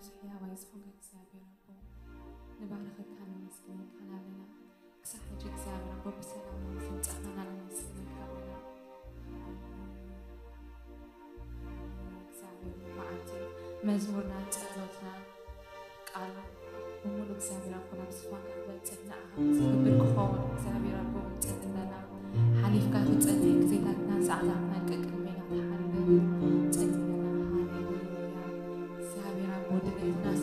حياة ويزفوق إكسابي ربو نبارك كان مسكين كان لنا كسحج إكسابي ربو بسلام ونسمت أخانا المسكين كابنا إكسابي معتي مزمورنا تأذوتنا قالوا ومولو إكسابي ربو نبسفوان كابنا تأذنا أخانا تخبر كخون إكسابي ربو تأذننا حليف كافت تأذيك زيتاتنا سعداتنا كأكمينا تحلل تأذننا الناس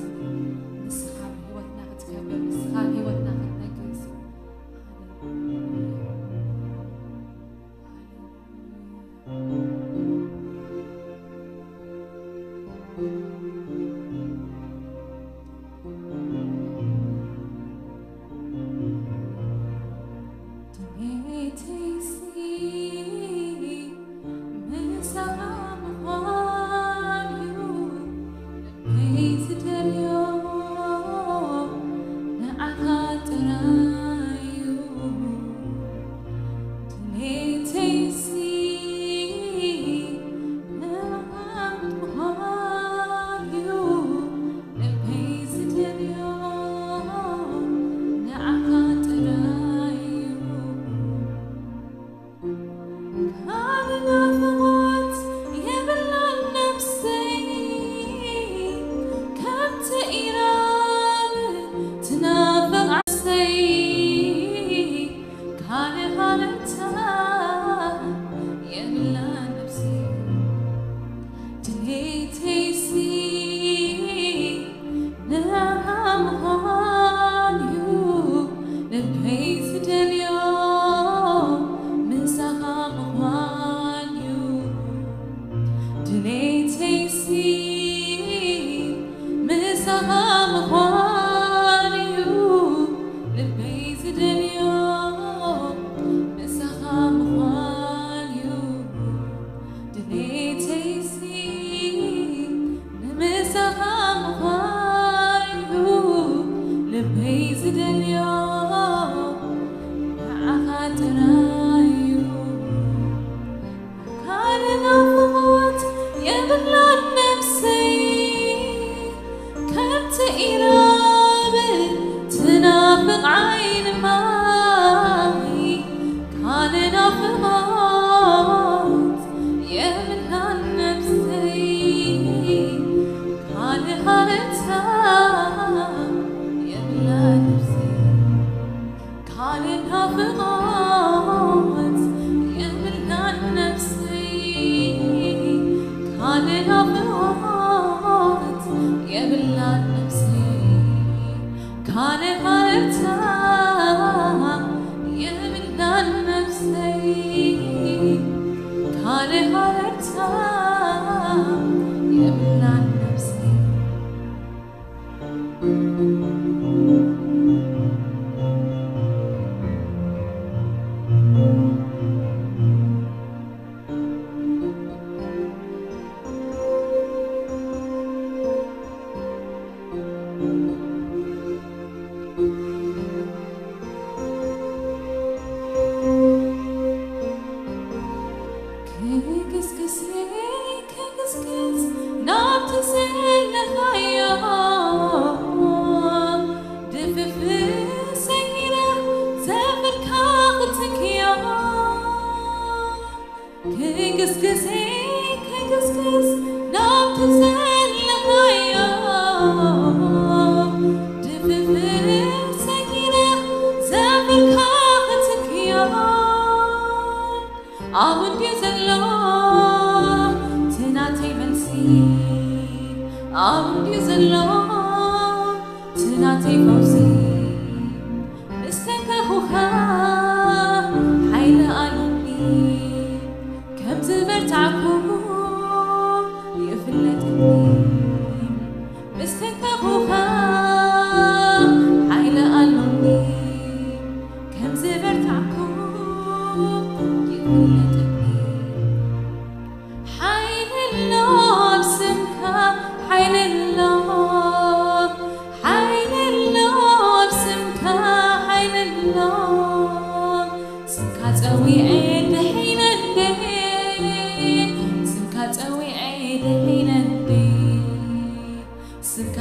نسخان هيوتنا تكبر نسخان هيوتنا تنقص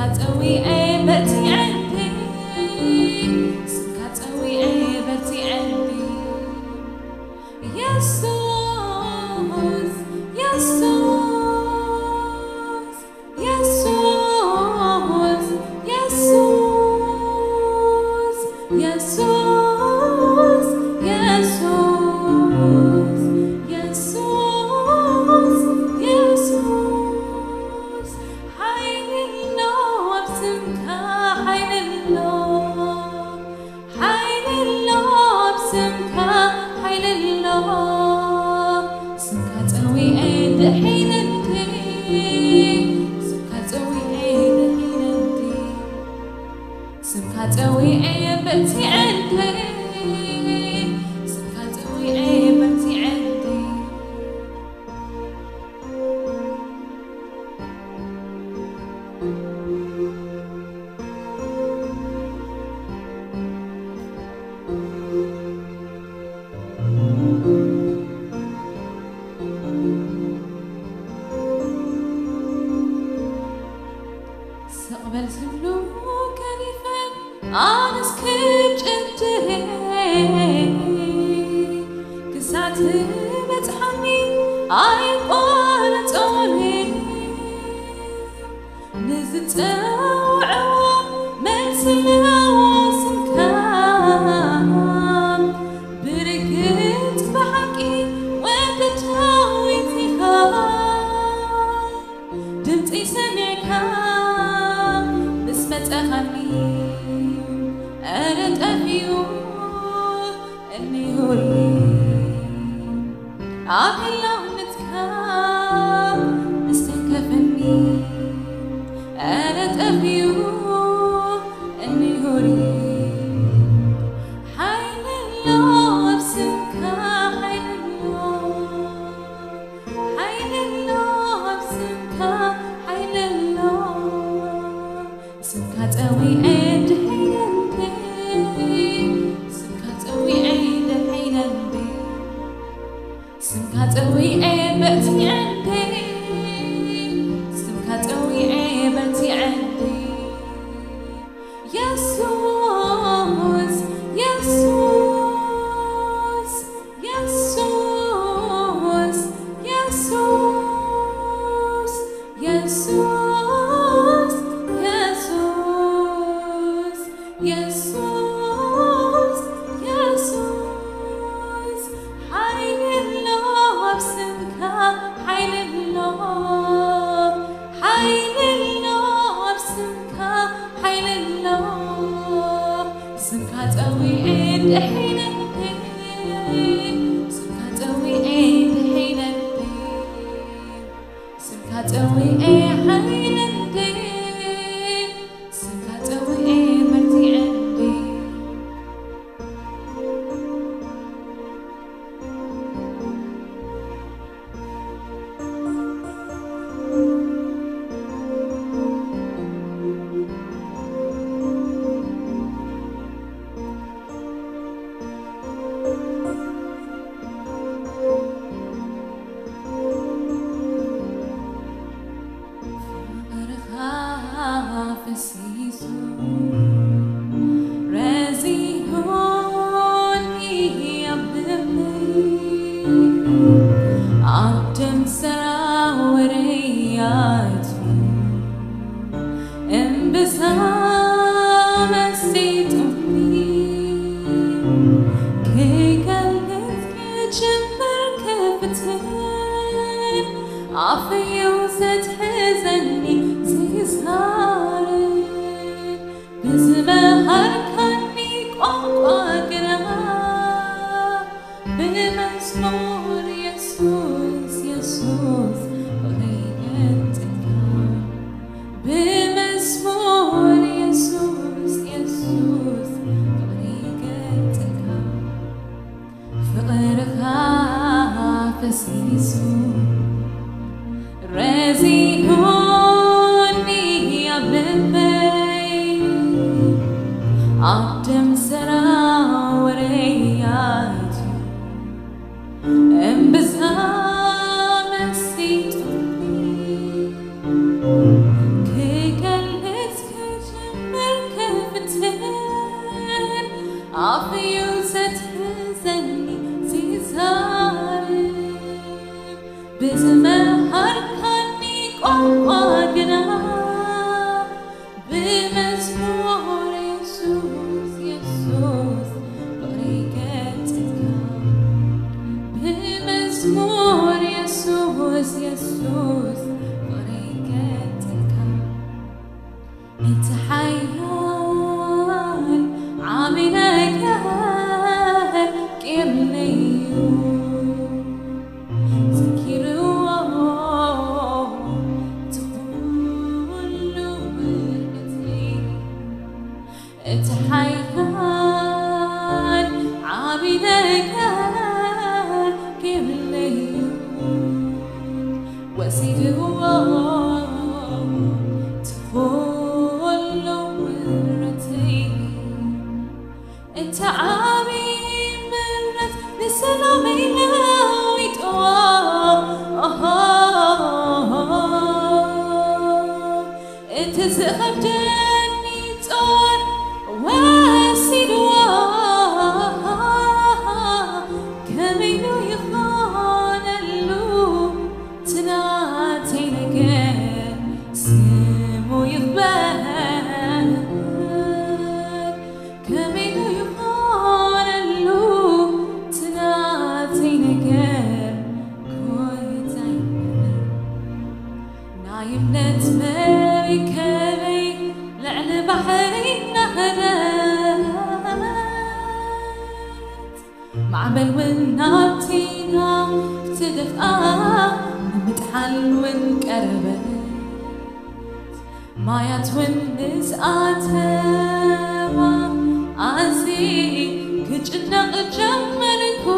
سمكاتوي برتي عندي سمكاتوي برتي عندي يسوس يسوس يسوس يسوس يسوس يسوس يسوس يسوس حين الله بسمكة حين الله حين الله بسمكة حين الله سمكة قوي عند حين انتي سمكة قوي عند حين انتي سمكة قوي عند برتي عندي سمكة قوي عند برتي عندي سقبلت له كلفا أنا سكت انتهي كسعت متحني أيقال تقولي نزلت وعوى مرسلة وسمكان بركت بحكي وبتهويتها دمتي سمعها بسمة أغني أنا تأفيو أني هوري عامل لونتك استكفني أنا تأفيو أني هوري حين الله بسمكة حين الله حين الله بسمكة حين الله سمكة قوي عند حين انتي سمكة قوي عند حين انتي سمكة قوي عند برتي عندي سمكة قوي عند برتي عندي يسوس يسوس يسوس يسوس يسوس يسوس يسوس يسوس حين الله بسمكة حين الله حين الله بسمكة حين الله سمكة قوي عند حين انتي سمكة قوي عند حين انتي سمكة قوي حين انتي سمكة قوي برتي عندي عدم سرى ورياتي انبسام السيد أمي كي قلت كجمر كفتين عافية وزد حزني زي صارت بزبهر كاني قوقا قرا بمزمور يسوس يسوس بغيتك بمزمور يسوس يسوس بغيتك فقرك فسيسو رزيوني يا بلبي عدم سرى ورياتي انبسام بزمهركني قواقنا بمزمور يسوس يسوس بركتك بمزمور يسوس يسوس بركتك انت حيان عاملك كمليو تحيان عابدك كملي وسيد تقول مرتين انت عابي مرت لسلامي ناويت انت زغبتني طار واسدوا كمينو يخان اللو تناتي لك سمو يخبان كمينو يخان اللو تناتي لك كويتاي نايم نتمري كمي لعن بحري معبل وناتينا بتدفقا متحل ونقربت مايات ونسقاتما عزي كجنا جمركو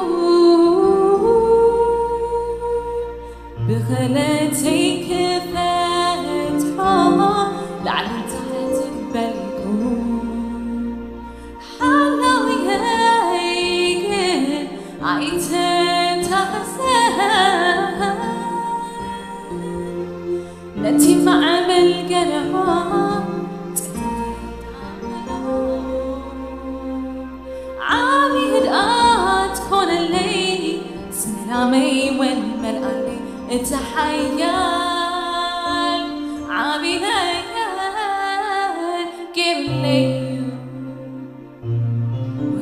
بخلتي كفتها لعن تحت بالكو عيتن تغسل نتي معمل قلبها عامي هدقات كون اللي سلامي والملقالي اتحيان عامي هيان قبلي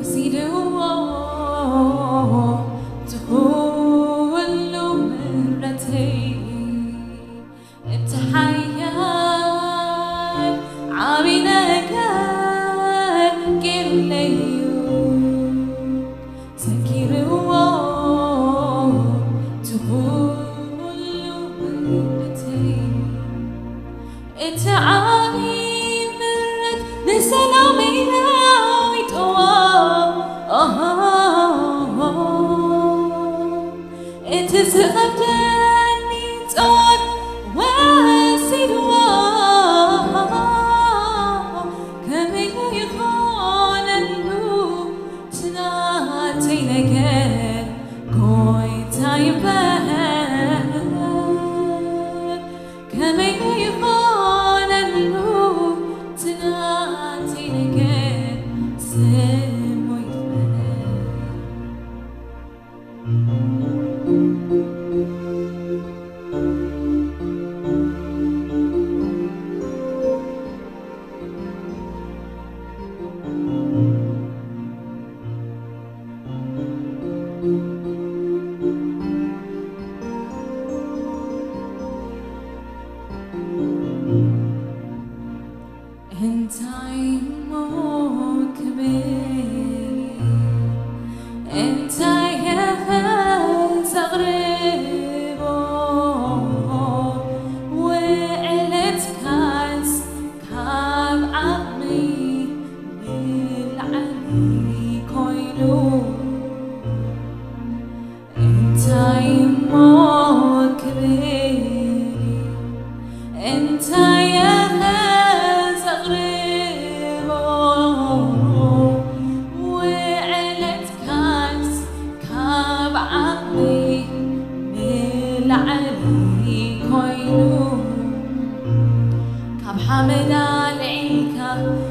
وسيدو تقول مرتين امتحان عاملك قبليو سكروا تقول مرتين انت عامي مرت لسلامي ناويت انت زغبتني طول واسدوا كمينو يخون اللو تناتي لك كويتا يبان كمينو يخون اللو تناتي لك سمو يبان انت عيمك بيني انت يا زغربو وقلت كاس كاب عقلي بالعلي كوينو انت عيمك بيني انت يا وعلت كاس كاب عقلي بالعلي كوينو كاب حمد عليك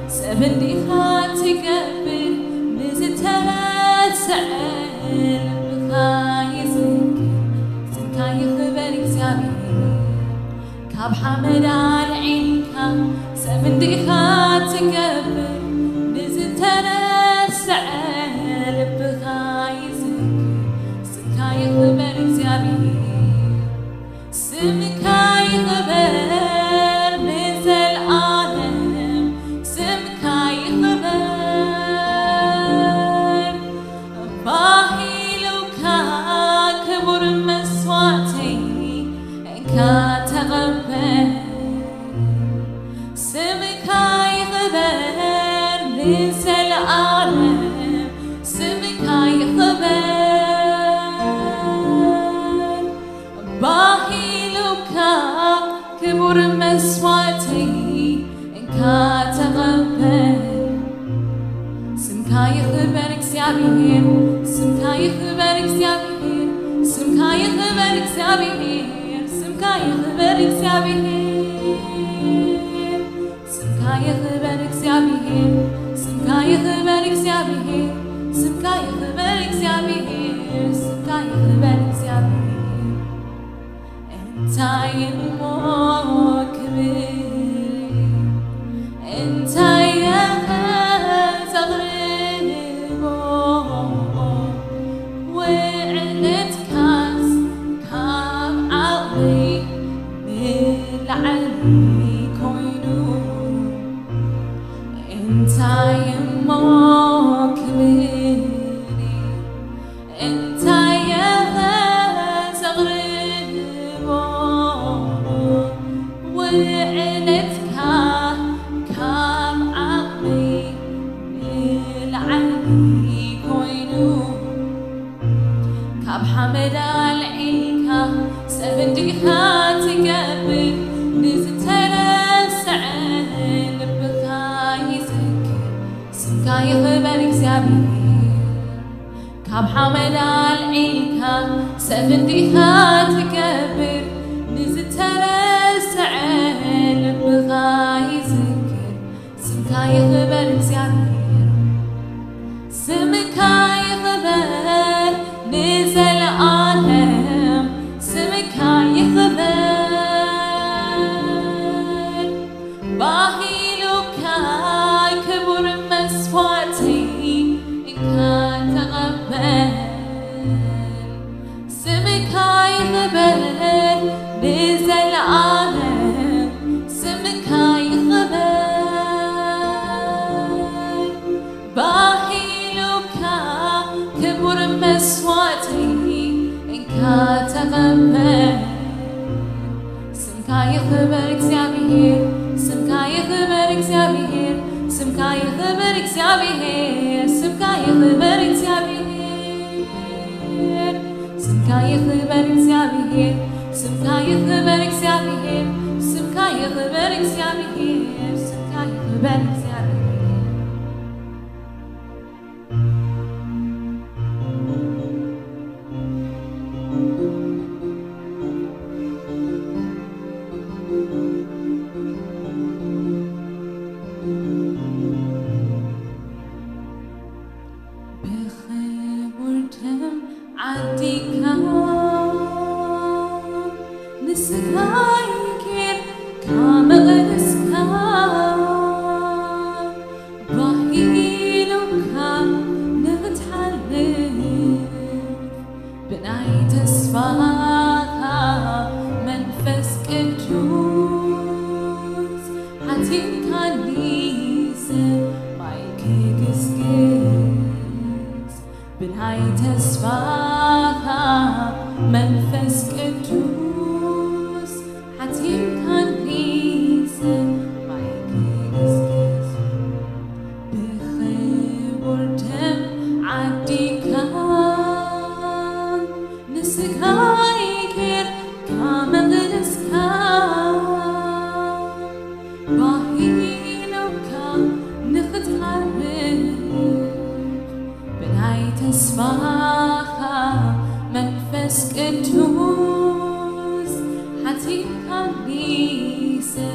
سبندي خاتي قبل نزتها سعر بخايزك سنكاي خبل እግዚአብሔር ካብ ሓመድ ኣልዒልካ ሰብ እንዲኻ ትገብር ንዝተረስዐ ልብኻ ይዝክር ስምካ ይኽበር እግዚአብሔር ስምካ ይኽበር ንዘለዓለም ስምካ ይኽበር ባሂሉካ ክቡር መስዋዕተይ እንካ ተቐበል ስምካ ይኽበር ንዘለዓለም ስምካ ይኽበር ባሂሉካ ክቡር መስዋዕተይ እንካ ተቐበል ስምካ ይኽበር እግዚአብሔር ስምካ ይኽበር እግዚአብሔር ስምካ ይኽበር እግዚአብሔር ስምካ ይኽበር እግዚአብሔር ስምካ ይኽበር እግዚአብሔር ስምካ ይኽበር እግዚአብሔር ስምካ ይኽበር እግዚአብሔር ስምካ ይኽበር እግዚአብሔር እንታይ እሞ ክብር እንታይ ዘቕርቦ ውዕለትካስ ካብ ዓቕለይ ብላዕሊ ኮይኑ እንታይ እሞ ክብር እንታይ ዘቕርቦ ውዕለትካ ካብ ዓቕለይ ብላዕሊ ኮይኑ ካብ ሓመድ ኣልዒልካ ሰብ እንዲኻ ትገብር ንዝተረስዐ ልብኻ ይዝክር ስምካ ይኽበር እግዚአብሔር ካብ ሓመድ ኣልዒልካ ሰብ እንዲኻ ትገብር ንዝተረስዐ ልብኻ ይዝክር ስምካ ይኽበር እግዚአብሔር ስምካ ይኽበር ንዘለዓለም ስምካ ይኽበር ባሂሉካ ክቡር መስዋዕተይ እንካ ተቐበል ስምካ ይኽበር ንዘለዓለም ስምካ ይኽበር ባሂሉካ ክቡር መስዋዕተይ እንካ ተቐበል ስምካ ይኽበር እግዚአብሔር ስምካ ይኽበር እግዚአብሔር ስምካ ይኽበር እግዚአብሔር ስምካ ይኽበር እግዚአብሔር ስምካ ይኽበር እግዚአብሔር ስምካ ይኽበር እግዚአብሔር ስምካ ይኽበር እግዚአብሔር ስምካ ይኽበር እግዚአብሔር بخبر دم عديكا نسكايكر كامغنسكا باهيلوكا نتحلف بناي تسفاها منفس قدوس حتيم كنيسة مايكي قسقس بناي تسفاها منفس قدوس حتيم كنيسة مايكي قسقس بخبر دم عديكا نسكايكر كامغنسكا باهيلوكا نختحرف بناي تسفاها منفس قدوس حتيم كنيسة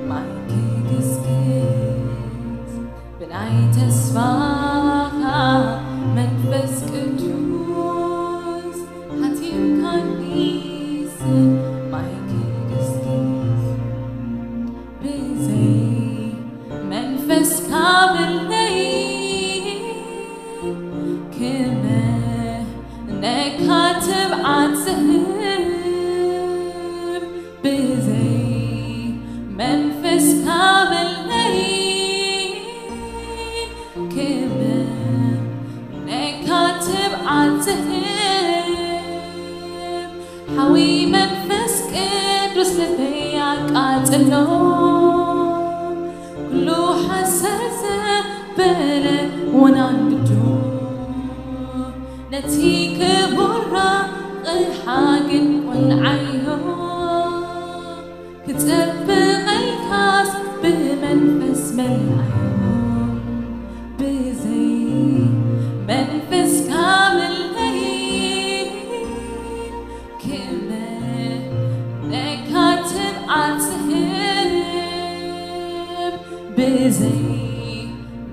مايكي قسقس بناي تسفاها منفس قدوس حتيم كنيسة بزي منفس كامل لين كمان نكاتب عالتهب حوي منفس قدس لبيك عالتلوم كلو حساسة بلا ونعبدو نتيك برا الحاجن والعيون كتب الكاس بمنفس ملعون بزي منفس كامل لين كمان نكاتب عالتهب بزي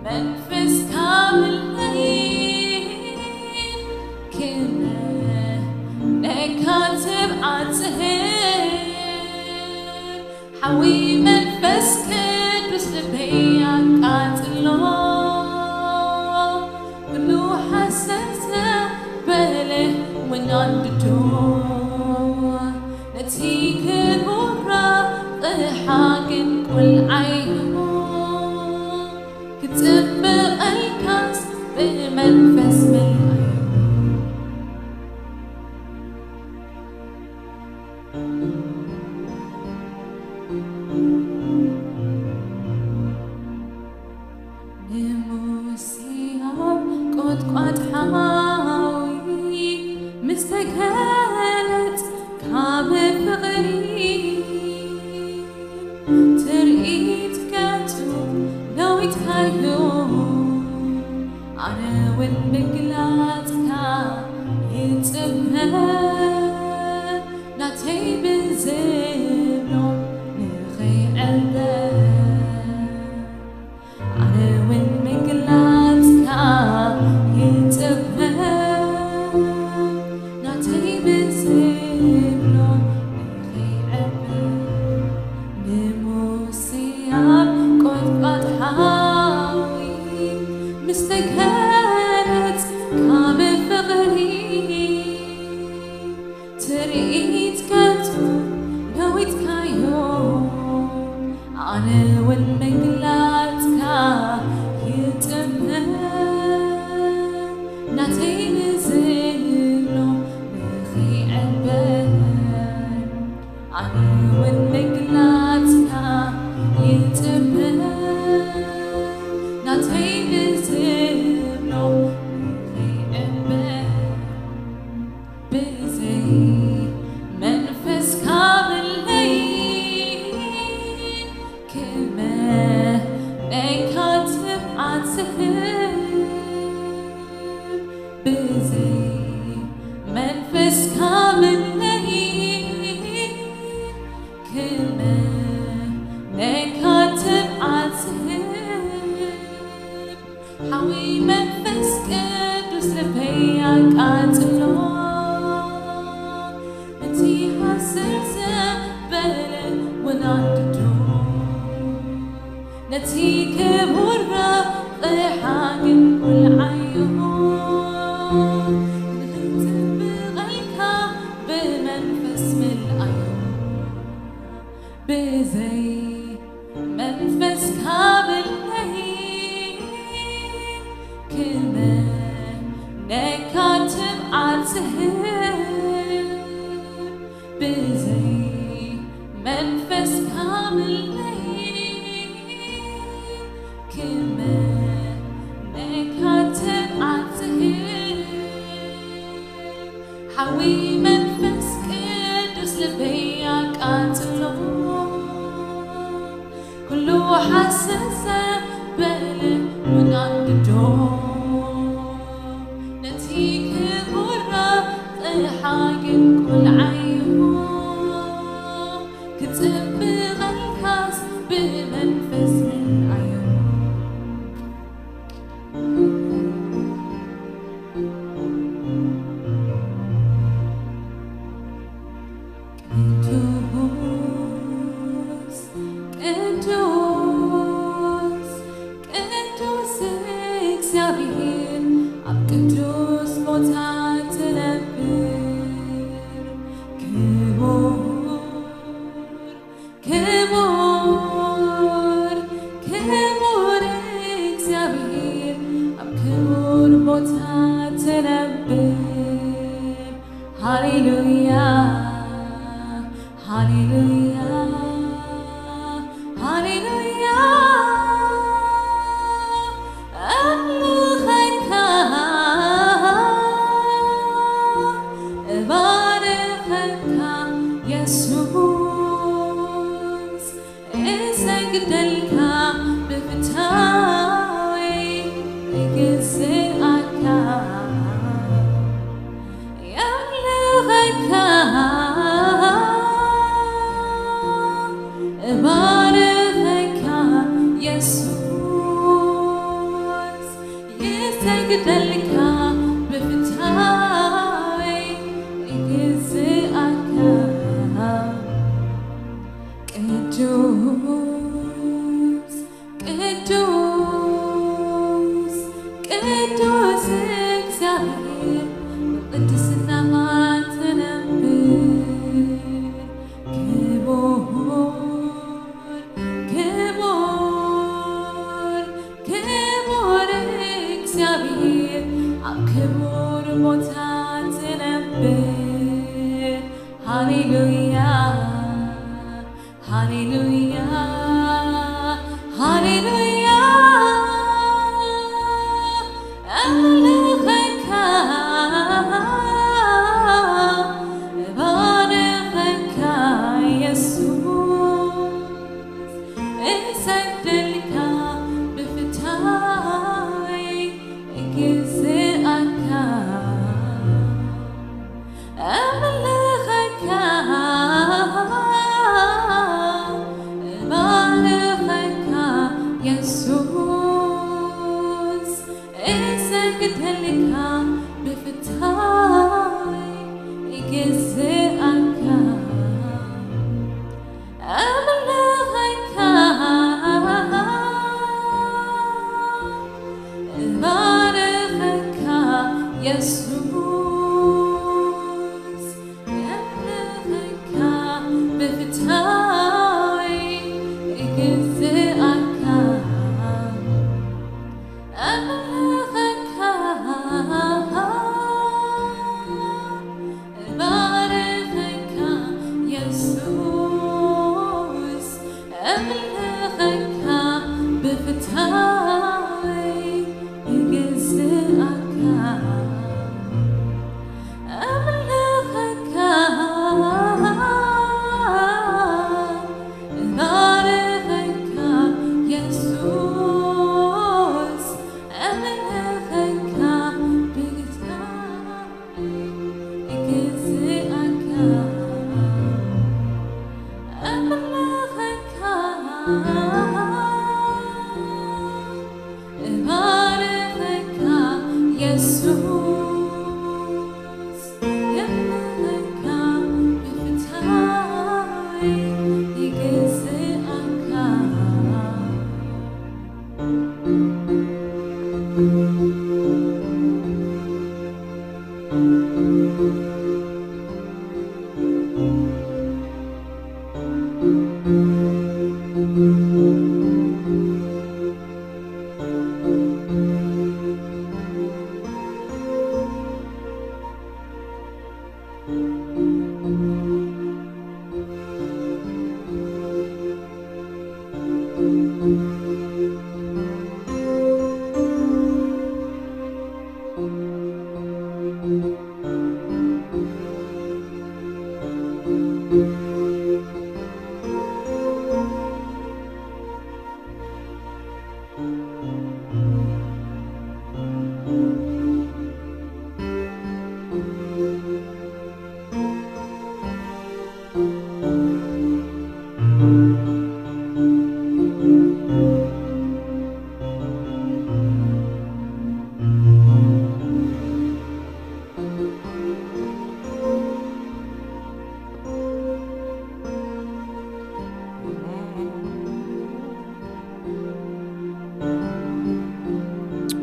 منفس كامل لين كمان نكاتب عالتهب حوي منفس قدس لبيك عالتلوم كلو حساسة بله ونعبدو نتيك برا الحاجن والعيون كتب الكاس بمنفس ملعون نموسياب قد حاوي مستقالت كامل فقري ترقيت كاتو نويت هايوم أنا وين بقلاتك يتبهر ناتي بزبلو نخي عندك أنا وين بقلاتك يتبهر ناتي بزبلو نخي عندك نموسياب قد حاوي مستقالت كامل فقري ترقيت كاتو نويت كايوم أنا وين مقلاتك يتمهر ناتي نزلو نخي عبر أنا وين مقلاتك يتمهر ناتي نزلو نخي عبر بزي منفس كامل لين كمان نكاتب عالتهب بزي منفس كامل لين كمان نكاتب عالتهب حوي منفس قدس لبيك عالتلوم بلد ونعددو نتيك برا الحاجن والعيون نختم بغيكا بمنفس ملعيون بزي منفس كامل لين كمان نكاتب عالتهب بزي منفس كامل لين كمان نكاتب عالتهب حوي منفس قدس لبيك عالتلوم كلو حساسة بله ونعددو نتيك برا الحاجن والعيون كتب الكاس بمنفس العيون ቅዱስ እግዚአብሔር አብ ቅዱስ ቦታ ትነብር ክቡር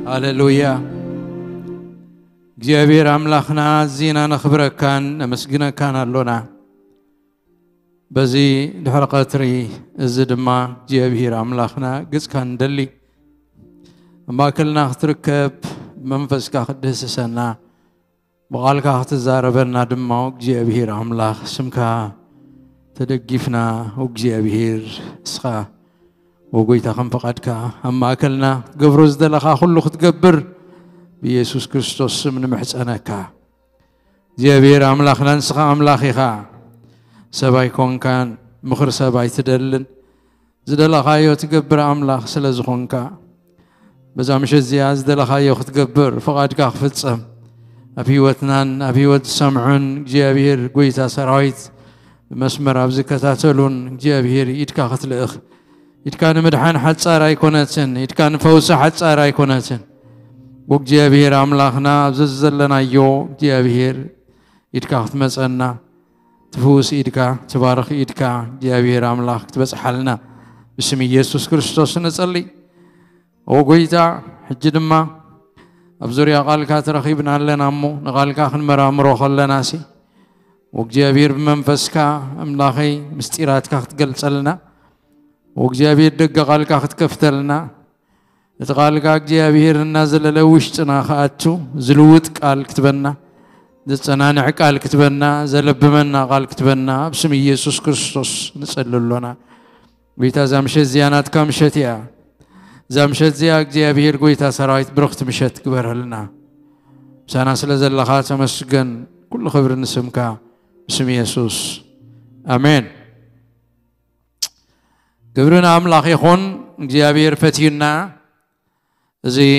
هاليلويا እግዚአብሔር አምላክና ዚና ነኽብረካን ነመስግነካን አሎና በዚህ ድሕረ ቀትሪ እዚ ድማ እግዚአብሔር አምላክና ግጽካን ደሊ ማከልና ክትርከብ መንፈስካ ቅድስሰና በቃልካ ክትዛረበና ድማ እግዚአብሔር አምላክ ስምካ تدقفنا وجزابير اسخا وقويتا خم فقدك أما أكلنا قبرز دلخا خلو تقبر بيسوس كريستوس من محسنك جابير أملاخنا نسخا أملاخيخا سباي كون كان مخر سباي تدلن زدلخا يو تقبر أملاخ سلزخونكا بزامش الزياز دلخا يو تقبر فقدك خفتسم أبي وتنان أبي وت سمعون جابير قويتا سرايت مسمر أبزي كتاتلون جابير إدكا ختلأخ إدكان مدحان حد صار يكونتن إدكان فوز حد صار يكونتن وق جابير أملاخنا أبززلنا يو جابير إدكا ختمسنا تفوز إدكا تبارك إدكا جابير أملاخ تبس حلنا باسم يسوع كريستوس نصلي وقويتا حجدما أبزوريا قالك ترخيبنا لنا أمو نقالك خنمر أمرو خلنا سي وجابير بمنفسك أملاخي مستيراتك تقلص لنا وجابير دق قالك تكفتلنا تقالك جابير نازل لوشتنا خاتو زلوت قال كتبنا دصنانع قال كتبنا زلبمنا قال كتبنا بسم يسوع كريستوس نصلي لنا بيتا زمش زيانات كمشتيا زمشت زياك جابير قويتا سرايت برخت مشت كبر لنا سانا سلازل لخات مسجن كل خبر نسمك بسم يسوع امين قبرنا املاخ يخون جابير فتينا زي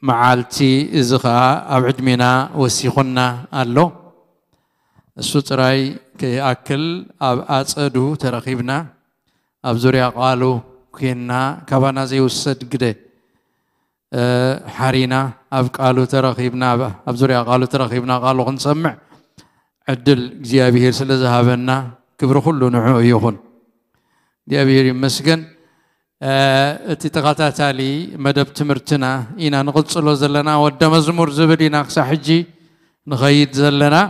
معالتي ازخا ابعد منا وسيخنا الله السطراي كي اكل اب اصدو ترخيبنا اب زوريا قالوا كنا كبانا زي وسد قده حرينا اب قالوا ترخيبنا اب زوريا قالوا ترخيبنا قالوا نسمع عدل جابير سلازهابنا كبر كله نوع يخون جابير مسكن اتتقاطع تالي مدب تمرتنا إنا نقصلو زلنا ود مزمور زبدينا حجي نغيد زلنا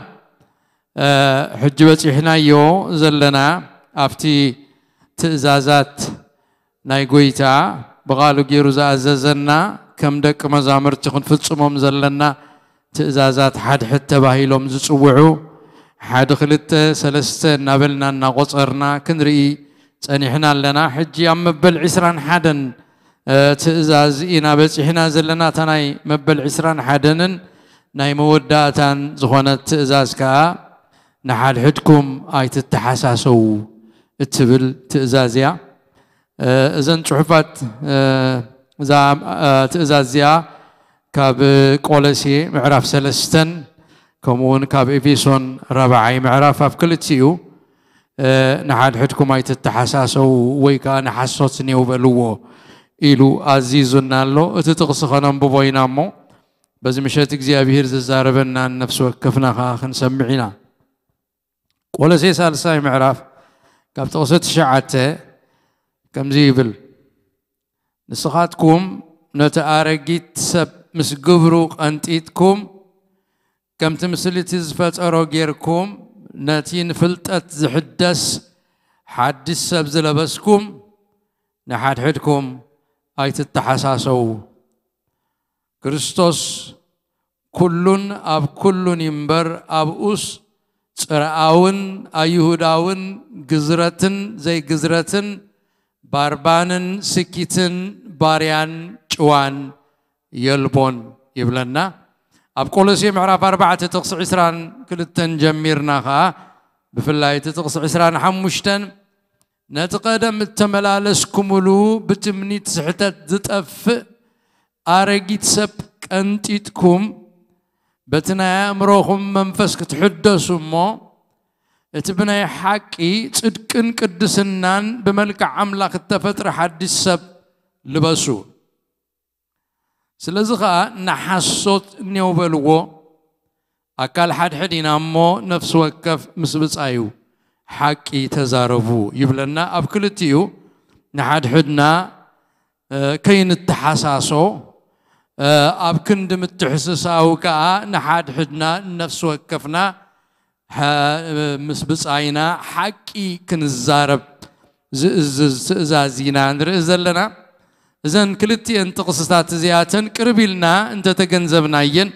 حج بصيحنا يو زلنا افتي تئزازات ناي قويتا بغالو غيرو زاززنا كم دق مزامر تكون فصمم زلنا تئزازات حد حتى باهيلوم زصوعو حد خلته سلسته نابلنا نقصرنا كنري صنيحنا لنا حجي ام مبل 20 حدن تئزاز إنا بصيحنا زلنا تناي مبل 20 حدنن ناي موداتان زخونت تئزاز كا نحال حدكم ايت التحساسو اتبل تئزازيا اذن صحفات ذا تئزازيا كاب قولسي معرف سلستن كمون كاب افيسون ربعي معرف افكلتيو نحال حدكم ايت التحساسو ويكا نحسوتني وبلوو إلو عزيزنا له اتتقصخنا ببوينامو بس مشات እግዚአብሔር ززاربنا النفس وكفنا خاخن سمعنا قولسي سالساي معرف كاب تقصت شعته كم زيبل نسخاتكم نتعارجيت سب مسجبرو أنتيتكم كم تمثلت زفت أروجيركم ناتين فلتت زحدس حدث سب زلبسكم نحد حدكم آيت التحساسو كريستوس كلن أب كلن ينبر أب أس ترعون أيهوداون جزرتن زي جزرتن باربانن سكيتن باريان جوان يلبون يبلنا أب كولوسي معرف 4 تقص 20 كلتن جميرناها بفلاي تقص 20 حمشتن نتقدم التملالسكم له بتمنيت سحتت زطف أرجيت سب أنتيتكم بتنا أمرهم منفس كتحدثوا ما اتبنى حقي صدقن قدسنان بملك عملاق التفتر حدث سب لبسو سلازخا نحسوت نيوبلو أكل حد حدينا مو نفس وكف مسبص أيو حقي تزاربو يبلنا أبكلتيو نحد حدنا كين التحساسو أبكندم التحسساو كا نحد حدنا نفس وكفنا مسبص أينا حقي كنزارب زازينا نرزلنا إذن كلتي أنت قصصات زياتن قربيلنا أنت تجنزبنا ين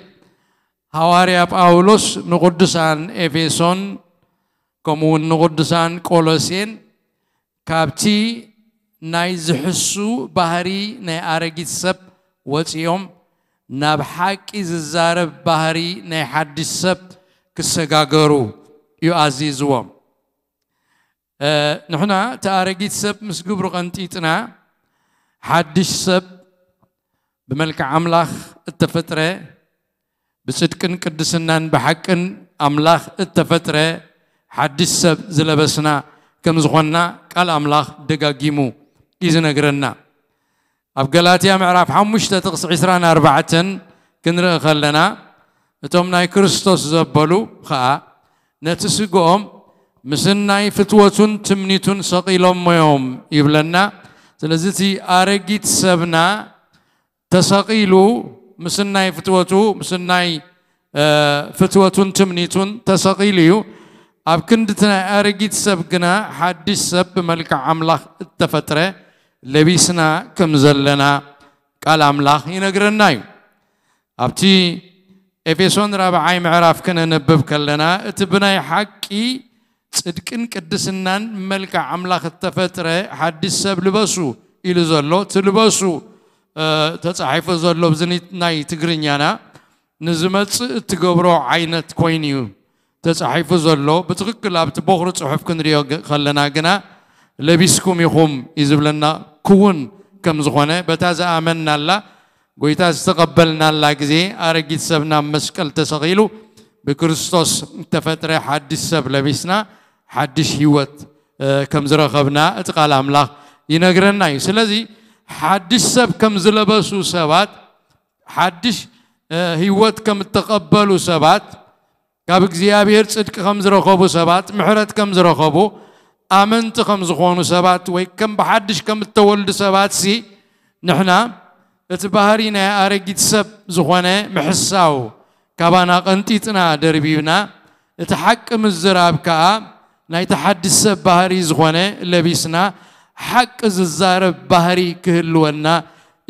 حواري باولوس نقدسان إفيسون كمون نقدسان كولوسين كابتي ناي زحسو بحري ناي أرجيت سب وتيوم نبحك إززارب بحري ناي حدث سب كسجاجرو يعزيزوهم نحنا تأرجيت سب مسجبر قنتيتنا حدث سب بملك عملاخ التفترة بصدقن قدسنان بحقن أملاخ التفترة حدث سب زلبسنا كم زخنا قال أملاخ دقاقيمو إذا نقرنا أبقلاتيا معرف حمشت تقص عسران أربعة كنرى خلنا تومناي كريستوس زبلو خا نتسقهم مسناي فتوة تمنيتون سقيلهم يوم يبلنا سلزتي أرجيت سبنا تسقيلو مسناي فتوة مسناي فتوة تمنيتون تسقيليو أبكندتنا أرجيت سبقنا حدث سب ملك عملاخ التفترة لبيسنا كم زلنا قال عملاخ ينقرناي أبتي إفيسون رابعي معرف كنا نبب كلنا اتبناي حقي صدقن قدسنان ملك عملاخ التفترة حدث سب لبسو إلى زلو تلبسو تصحيف زلو بزنيت ناي تقرنيانا نزمت تقبرو عينت كوينيو تصحيف زلو بتغكل لابت بخر صحف كنريو خلنا قنا لبسكم يخم يزبلنا كون كم زخونه بتازا آمنا الله قويتاز تقبلنا الله كزي أرجيت سبنا مسكال تسغيلو بكريستوس تفترة حدث سب لبسنا حدث هيوت كم زرخبنا اتقال أملاخ ينقرنا يسلزي حدث سب كم زلبسو سبات حدث هيوت كم تقبلوا سبات كاب እግዚአብሔር ጽድቅ ከም ዝረኸቡ ሰባት ምሕረት ከም ዝረኸቡ ኣመንቲ ከም ዝኾኑ ሰባት ወይ ከም በሓድሽ ከም ተወልዱ ሰባት ሲ ንሕና እቲ ባህሪ ናይ ኣረጊት ሰብ ዝኾነ ምሕሳው ካባና ቀንጢጥና ደርቢብና እቲ ሓቂ ምዝራብ ከዓ ናይ ተሓድስ ሰብ ባህሪ ዝኾነ ለቢስና ሓቂ ዝዛረብ ባህሪ ክህልወና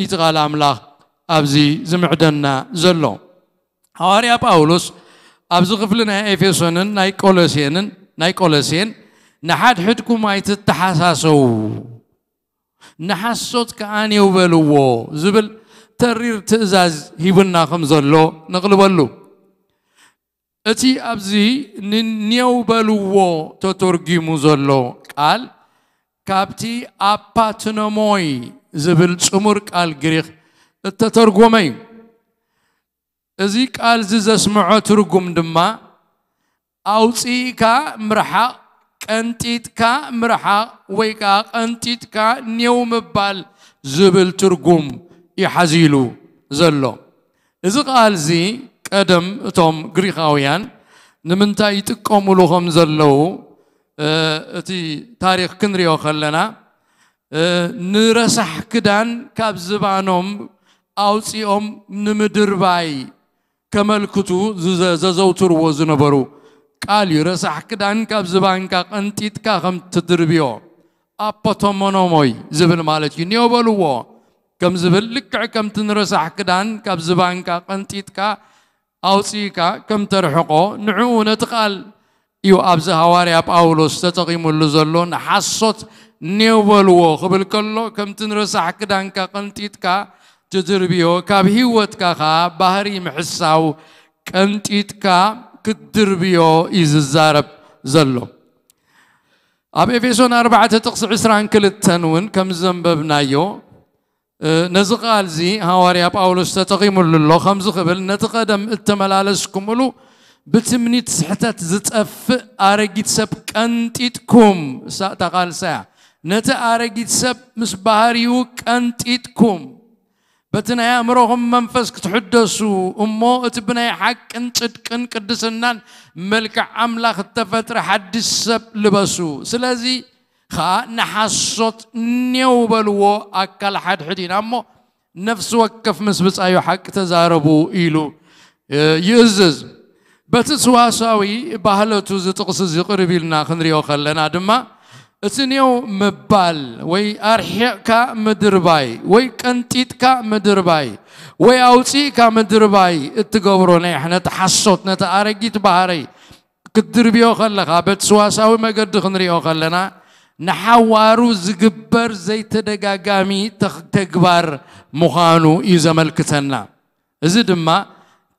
ይጥቓል ኣምላኽ ኣብዚ ዝምዕደና ዘሎ ሐዋርያ ጳውሎስ أبزغ فلنا إفسونن ناي كولوسين نحد حدكم أيت التحساسو نحسوت كأني وبلوه زبل ترير تزاز هيبنا خمزلو نقلبلو أتي أبزي نيو بلوه تترجي مزلو قال كابتي أباتنموي زبل سمر قال جريخ التترجمي أزيك قال زيز اسمعو ترقم دما أوصيكا مرحا كنتيتكا مرحا ويكا كنتيتكا نيوم بال زبل ترقم يحزيلو زلو إذا قال زي قدم توم غريخاويان نمنتا يتقومو لهم زلو اتي تاريخ كنريو خلنا نرسح كدان كاب زبانهم أوصيهم نمدر باي كملكتو زوتر وزنبرو قال يرسح كدان كاب زبانكا قنتيتكا خم تدربيو أبطمونوموي زبل مالتي نيو بلوو كم زبل لكع كم تنرسح كدان كاب زبانكا قنتيتكا أوصيكا كم ترحقو نعو نتقال يو أبز هواري أب أولوس تتقيم اللزلون حصوت نيو بلوو قبل كله كم تنرسح كدان كا قنتيتكا تدربيو كاب هيوتكا خا بحري محساو كنتيتكا كدربيو إز الزارب زلو أب إفيسون 4 تقص عسران كل التنون كم زنببنايو نزقال زي هواري أب أولوس تتقيم لله خمز قبل نتقدم التملالسكم ولو بتمنيت سحتات زتأف أرجيت سب كنتيتكم تقال ساعة نتا أرجيت سب مس بحريو كنتيتكم بتنا يا مرهم منفسك تحدثوا أمو تبني حق صدقن قدسنان ملك عملاخ التفتر حدث سب لبسو سلازي خا نحصت نيو بلو أكل حد حدين أمو نفس وقف مسبس أيو حق تزاربو إيلو يزز بتسواساوي بحلتو زتقصز يقرب لنا خنريو خلنا دما اتنيو مبال وي أرحيكا مدرباي وي كنتيتكا مدرباي وي أوتيكا مدرباي اتقبروني احنا تحصوت نتأرقيت بحري كدربيو خلقا بتسواساوي ما قد خنريو خلنا نحوارو زقبر زي تدقاقامي تكبر مخانو إذا ملكتنا زد ما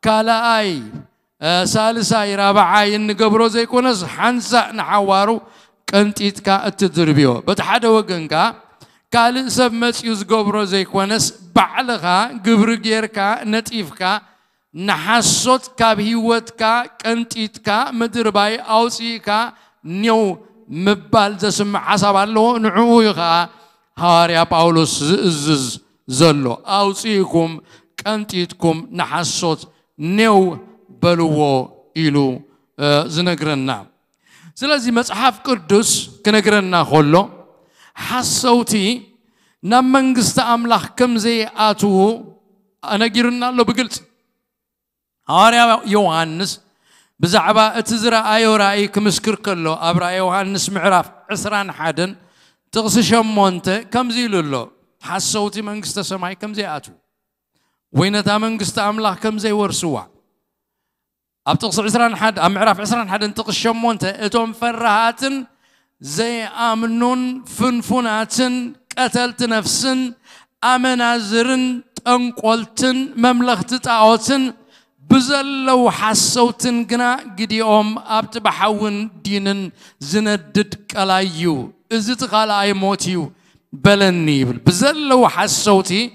كالا أي سالساي رابعاي نقبرو زي كونس حنسا نحوارو كنت إتكا التدربيو بتحدى وقنكا كالي سبمت يزقبرو زي كونس بعلغا قبر جيركا نتيفكا نحسوت كابهيوتكا كنتيتكا مدرباي أوسيكا نيو مبال زسم عصب الله نعويها هاريا باولوس زز زلو أوسيكم كنتيتكم نحسوت نيو بلوو إلو زنقرنا سلازي مصحف قدس كنقرنا خلو حسوتي نمنغست أملاح كم زي آتو أنا قرنا له بقلت هاريا يوحنس بزعبا اتزرا ايو راي كمسكر كله ابرا يوحنس معراف عسران حدن تغس شمونت كم زيلو له حسوتي منغست سماي كم زي اتو وينتا منغست املاح كم زي ورسوا اب تغس عسران حد معراف عسران حدن تغس شمونت اتوم فرهاتن زي امنون فنفناتن قتلت نفسن امنازرن تنقلتن مملخت طاوتن بزلو حسوتن جنا قديهم أبت بحون دينن زندد كلايو إزت غلاي موتيو بلني بزلو حسوتي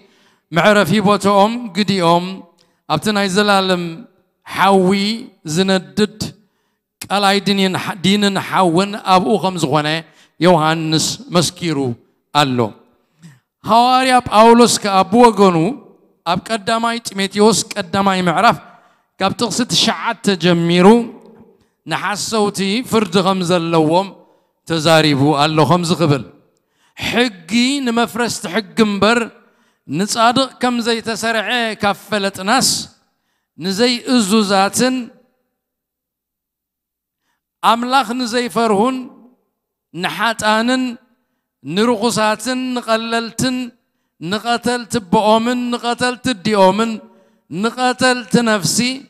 معرفي بوتهم قديهم أبت نايزل علم حوي زندد كلاي دينن حون أبو خمس غنى يوحنس مسكيرو الله هواريا باولوس كأبو غنو أب قداماي تيموثيوس قداماي معرف كابتقصد شعات تجميرو نحسوتي فرد غمز اللوم تزاريبو الله خمز قبل حقي نمفرست حق مبر نصادق كم زي تسرعي كفلت ناس نزي ازوزاتن املاخ نزي فرهن نحاتانن نرقصاتن نقللتن نقتلت بؤمن نقتلت ديومن نقتلت نفسي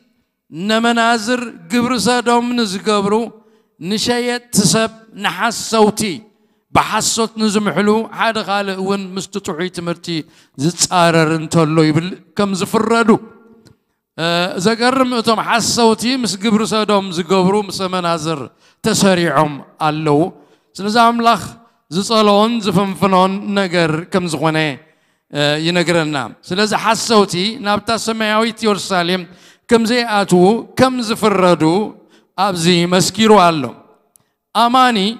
نمنازر قبر سادوم نزقبرو نشيت تسب نحسوتي بحسوت نزمحلو حاد خالق ون مستطوعي تمرتي زتصارر انتولو يبل كم زفردو زقرم اتوم حسوتي مس قبر سادوم زقبرو مس منازر تسريعهم اللو سلزا املاخ زصالون زفنفنون نقر كم زغني ينقرنا سلازا حسوتي نابتا سماويت يرساليم كم زي اتو كم زفردو ابزي مسكيرو الله اماني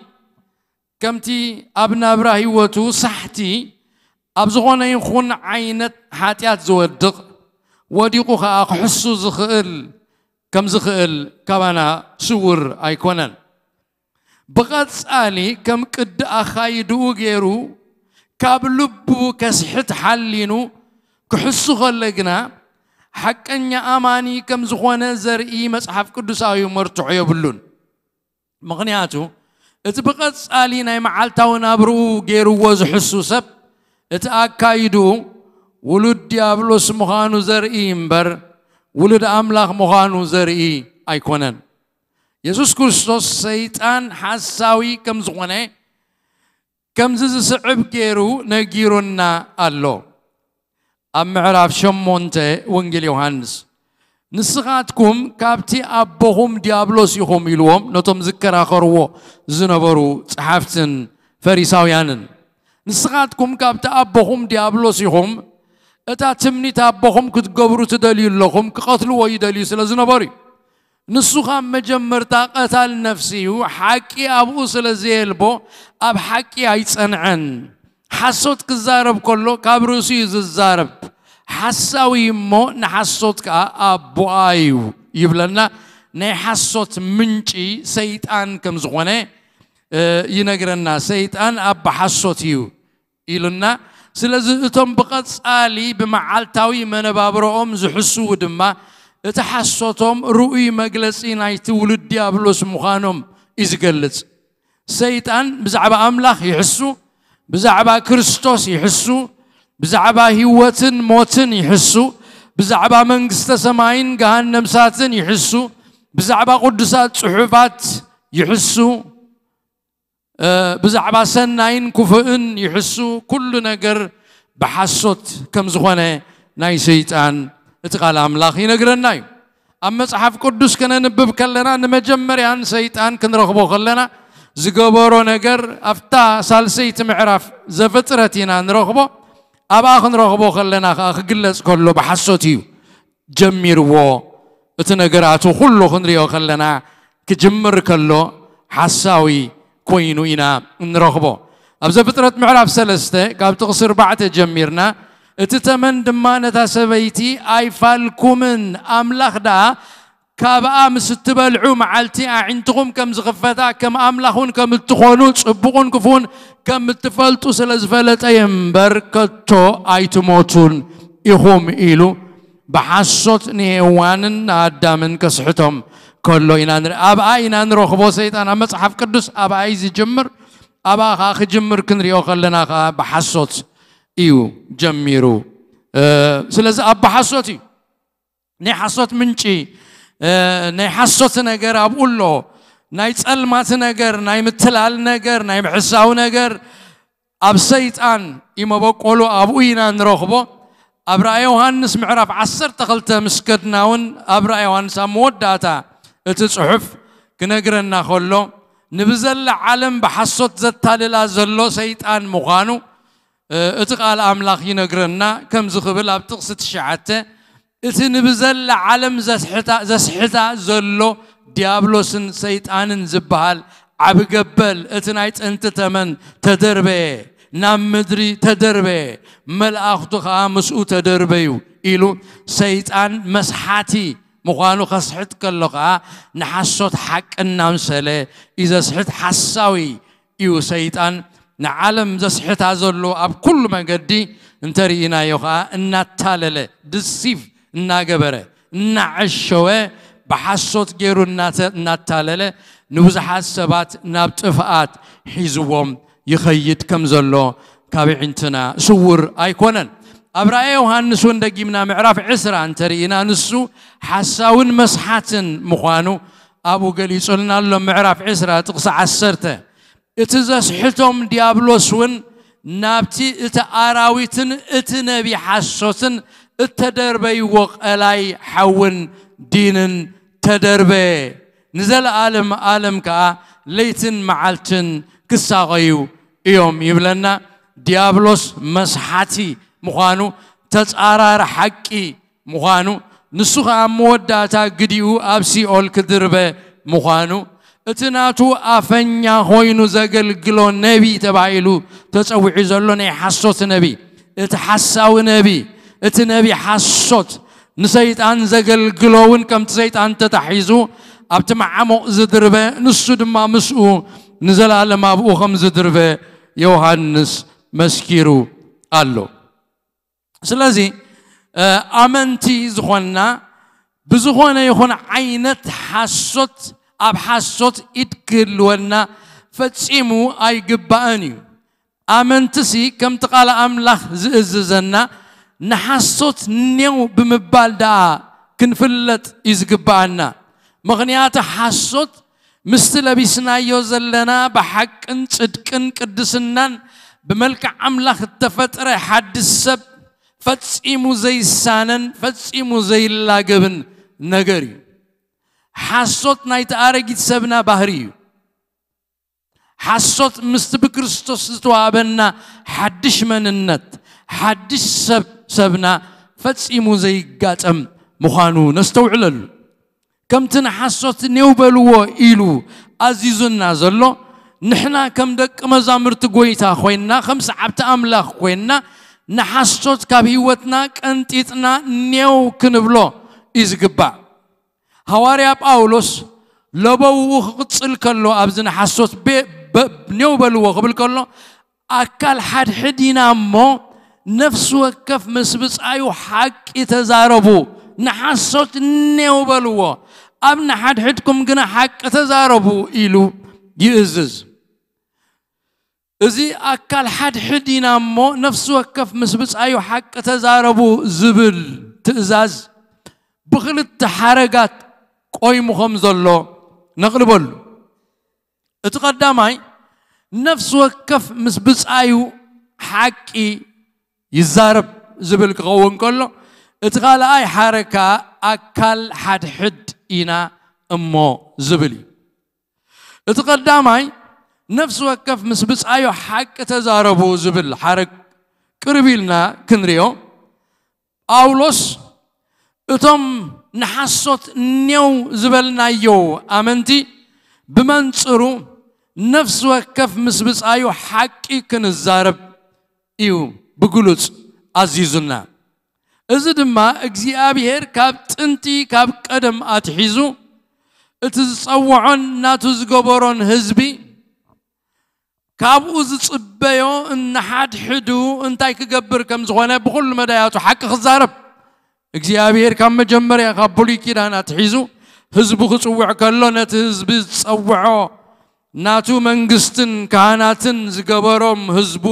كمتي ابنا براهيوتو صحتي ابزغونا يخون عينت حاتيات زودق وديقو خاق حسو زخئل كم زخئل كمانا سور ايكونن بغات سالي كم قد اخايدو غيرو كاب لبو كسحت حلينو كحسو خلقنا حقنيا اماني كم زخونه زرئي مصحف قدساوي مرتعو يبلون مغنياتو اتبقات سالي ناي معالتاو نابرو غيرو وزحسو سب اتاكايدو ولد ديابلوس مخانو زرئي مبر ولد املاخ مخانو زرئي ايكونن يسوس كريستوس سيطان حساوي كم زخونه كم زز صعب غيرو نغيرونا الله ام معراف شمونته وانجيل يوحنس نسخاتكم كابتي ابهم ديابلوس يهم يلوم نتم ذكر اخرو زنبرو صحافتن فريساويانن نسخاتكم كابتي ابهم ديابلوس يهم اتا تمنيت ابهم كتقبروا تدليل لهم كقتلوا ويدلي سلازنبري نسخام مجمرتا قتال نفسي حقي ابو سلازيلبو اب حقي ايصنعن حسوت كزارب كله كابروسي ززارب حساوي مو نحسوت كا ابو ايو يبلنا ني حسوت منشي سيطان كم زغونه ينغرنا سيطان اب حسوتيو يلنا سلازي اتم بقصالي بمعالتاوي منبابروم زحسو دما اتحسوتهم رؤي مجلسي نايت ولد ديابلوس مخانم ازقلت سيطان بزعبا املاخ يحسو بزعبا كريستوس يحسو بزعبا هيوتن موتن يحسو بزعبا منغسته سماين جهنم ساتن يحسو بزعبا قدسات صحفات يحسوا بزعبا سناين كفؤن يحسوا كل نجر بحسوت كم زخانة ناي سيطان اتقال أملاخ ينقرن ناي أما صحف قدس كنا نبب كلنا نمجمر عن سيطان كنرغبو خلنا زقبورو نجر أفتا سالسيت معرف زفترتنا نرغبو أبا نرغبو خلنا خقلس كله بحسوتيو جمير و اتنقراتو كله خنريو خلنا كجمر كله حساوي كوينو إنا نرغبو أبزا فترة معرف سلسته قاب تقصر بعد جميرنا اتتمن دمانة سبيتي أي فالكومن أملاخ دا كابا مستبلعو معالتي عندكم كم زغفتا كم أملاخون كم التخونون صبقون كفون كم التفلتو سلزفلت أيمبر كتو أي تموتون إخوم إلو بحصوت نيوان آدامن كسحتهم كله إنان أبا إنان روخبو سيطان أما صحف قدس أبا إيزي جمر أبا خاخ جمر كنريو خلنا خا بحصوت إيو جميرو سلز أب بحصوتي نحصوت منشي نحصوت نجار أقول له نايت المات نجار نايم التلال نجار نايم حساو نجار أب سيطان إما بقولوا أبوينا نروخبو أبرا يوحنس معرف 10 تخلت مسكدناون أبرا يوحنس أمود داتا تصحف كنجرنا خلو نبزل عالم بحصوت زتاللا زلو سيطان مغانو اتقال أملاخ ينقرنا كم زخبل أبتقصد شعته اتنبزل عالم زسحتا زلو ديابلوسن سيطان زبال عبقبل اتنايت انت تمن تدربي نام مدري تدربي ملأخدو خامسو تدربيو إلو سيطان مسحاتي مغانو خصحت كاللغة نحسوت حق النام سلي إذا سحت حساوي إيو سيطان نعلم زسحت هزولو أب كل ما قدي انترينا يوخا نتالله دسيف ناقبره نعشوه بحسوت جيرو نتالله نوزحات سبات نابتفقات حيزوهم يخيد كم زلو كابعينتنا سور أيكونن أبرأي يوحنس وندقيمنا معرف عسرا انترينا نسو حساون مسحاتن مخانو أبو قليس قلنا لهم معرف عسرا تقصى عسرته اتزاس حتم ديابلوسون نابتي اتاراويتن اتنبي حسوتن اتدربي وقلاي حون دينن تدربي نزل عالم كا ليتن معالتن كساغيو يوم يبلنا ديابلوس مسحاتي مخانو تتعرار حقي مخانو نسوخا موداتا قديو أبسي أول كدربه مخانو اتناتو أفنيا خوينو زقل قلو نبي تبعيلو تتسوي زلوني حسوت نبي اتحساو نبي اتنبي حسوت نسيت أن زقل قلوون كم تسيت أن تتحيزو أبتمع عمو زدربه نسو دما مسؤو نزل على ما أبو خمز دربه يوحنس مسكيرو قالو سلازي أمنتي زخونا بزخونا يخون عينت حسوت أب حسوت إتكلونا فتسيمو أي قباني أمنتسي كم تقال أملاخ ززنا نحسوت نيو بمبال دا كنفلت إزقبانا مغنيات حسوت مستلبسنا يوزلنا بحق صدقن قدسنان بملك أملاخ التفتر حد السب فتسيمو زي السانن فتسيمو زي اللاقبن نغري حسوت نايت أرقيت سبنا بحري حسوت مستبكرستوس توابنا حدش من النت حدش سبنا فتسيمو زي قاتم مخانو نستوعلل كم تنحسوت نيوبلو إلو عزيزنا زلو نحنا كم دك مزامرت قويتا خوينا خمس عبت أملاخ خوينا نحسوت كبيوتنا كنتيتنا نيو كنبلو إزقبا هواريا باولوس لبو قتصل كلو أبزن حسوت نيوبلو قبل كلو أكل حد حدينا مو نفس وكف مسبس أيو حق يتزاربو نحسوت نيوبلو أبن حدكم جنا حق تزاربوا إلو يأزز إذا أكل حدينا مو نفسه كف مسبس أيو حق تزاربوا زبل تأزاز بخلت حركات قويم خمزلو نقربلو اتقداماي نفس وكف مسبس ايو حقي يزارب زبل قوون كله اتقال اي حركة اكل حد حد انا امو زبلي اتقداماي نفس وكف مسبس ايو حق تزاربو زبل حرك قربيلنا كنريو أولوس اتم نحسوت نيو زبلنا يو امنتي بمنصرو نفس وكف مسبس ايو حقي كنزارب ايو بقولوت عزيزنا إذا دما እግዚአብሔር ካብ ጥንቲ ካብ ቀደም አትሒዙ እትጽውዖን ናቱ ዝገበሮን ህዝቢ ካብኡ ዝጽበዮ እንሓድሕዱ እንታይ ክገብር ከም ዝኾነ ብኩሉ መዳያቱ ሓቂ ክዛረብ እግዚአብሔር ካብ መጀመርያ ካብ ብሉይ ኪዳን አትሒዙ ህዝቡ ክጽውዕ ከሎ ነቲ ህዝቢ ዝጸውዖ ናቱ መንግስትን ካህናትን ዝገበሮም ህዝቡ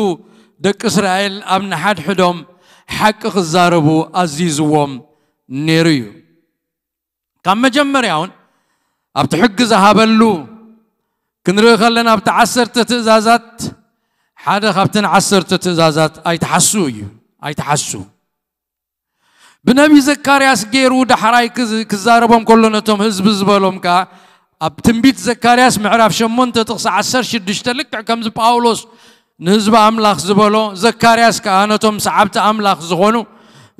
ደቂ እስራኤል ኣብ ንሓድሕዶም حق خزاربو عزيزوهم نيريو كم مجمريون أبتحق زهابلو كنري خلنا أبتعسر تتزازات حدا خبتن عسر تتزازات أي تحسو بنبي زكارياس غيرو دحراي كزاربهم كلنا توم حزب زبالهم كا أبتنبيت زكارياس معرف شمون تتقص عسر شدشتلك كم زي باولوس نهزب أملاخ زبالو زكارياس كأناتهم سعبت أملاخ زغونو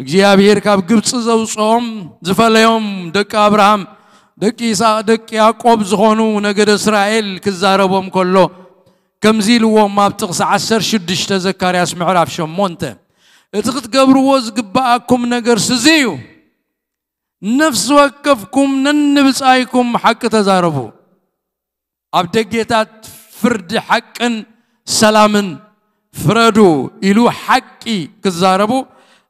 እግዚአብሔር ካብ ግብጽ ዘውጾም ዝፈለዮም ደቂ አብርሃም ደቂ ይስሐቅ ደቂ ያዕቆብ ዝኾኑ ነገደ እስራኤል ክዛረቦም ከሎ ከምዚልዎም ኣብ ጥቕሲ 16 ዘካርያስ ምዕራፍ 8 እቲ ክትገብርዎ ዝግባአኩም ነገር ስዝዩ ነፍስ ወከፍኩም ነንብጻይኩም ሓቂ ተዛረቡ ኣብ ደጌታት ፍርድ ሓቅን سلامن فردو إلو حقي كزاربو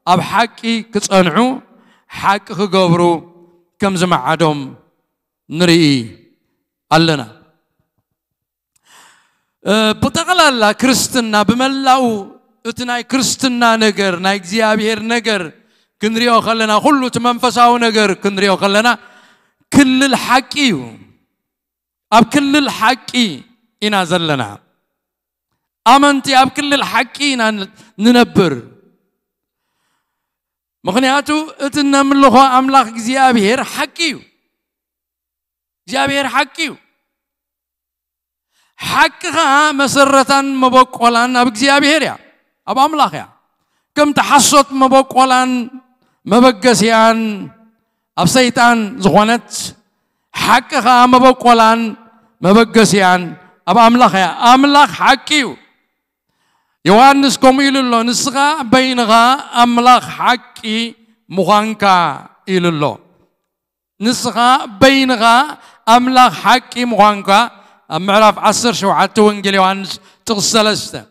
أب حقي كتصنعو حق خقبرو كم زمع عدم نرئي اللنا بتقل الله كريستنا بملاو اتناي كريستنا نجر نايك زيابير نجر كنريو خلنا كله تمنفساو نجر كنريو خلنا كل الحقي أب كل الحقي إنا زلنا أمنتي أب كل الحقين ننبر مخنياتو اتنا من لغة أملاك زيابير حقيو زيابير حقيو حقها مسرة مبقولان أب زيابير يا أب أملاك يا كم تحصت مبقولان مبقسيان أب سيطان زغونت حقها مبقولان مبقسيان أب أملاك يا أملاك حقيو يوحنس كوميل الله نسخة بينها أملاك حقي مغانكا إلى الله نسخة بينها أملاك حقي مغانكا معرف 10 شوعة وانجيل يوحنس تغسلسته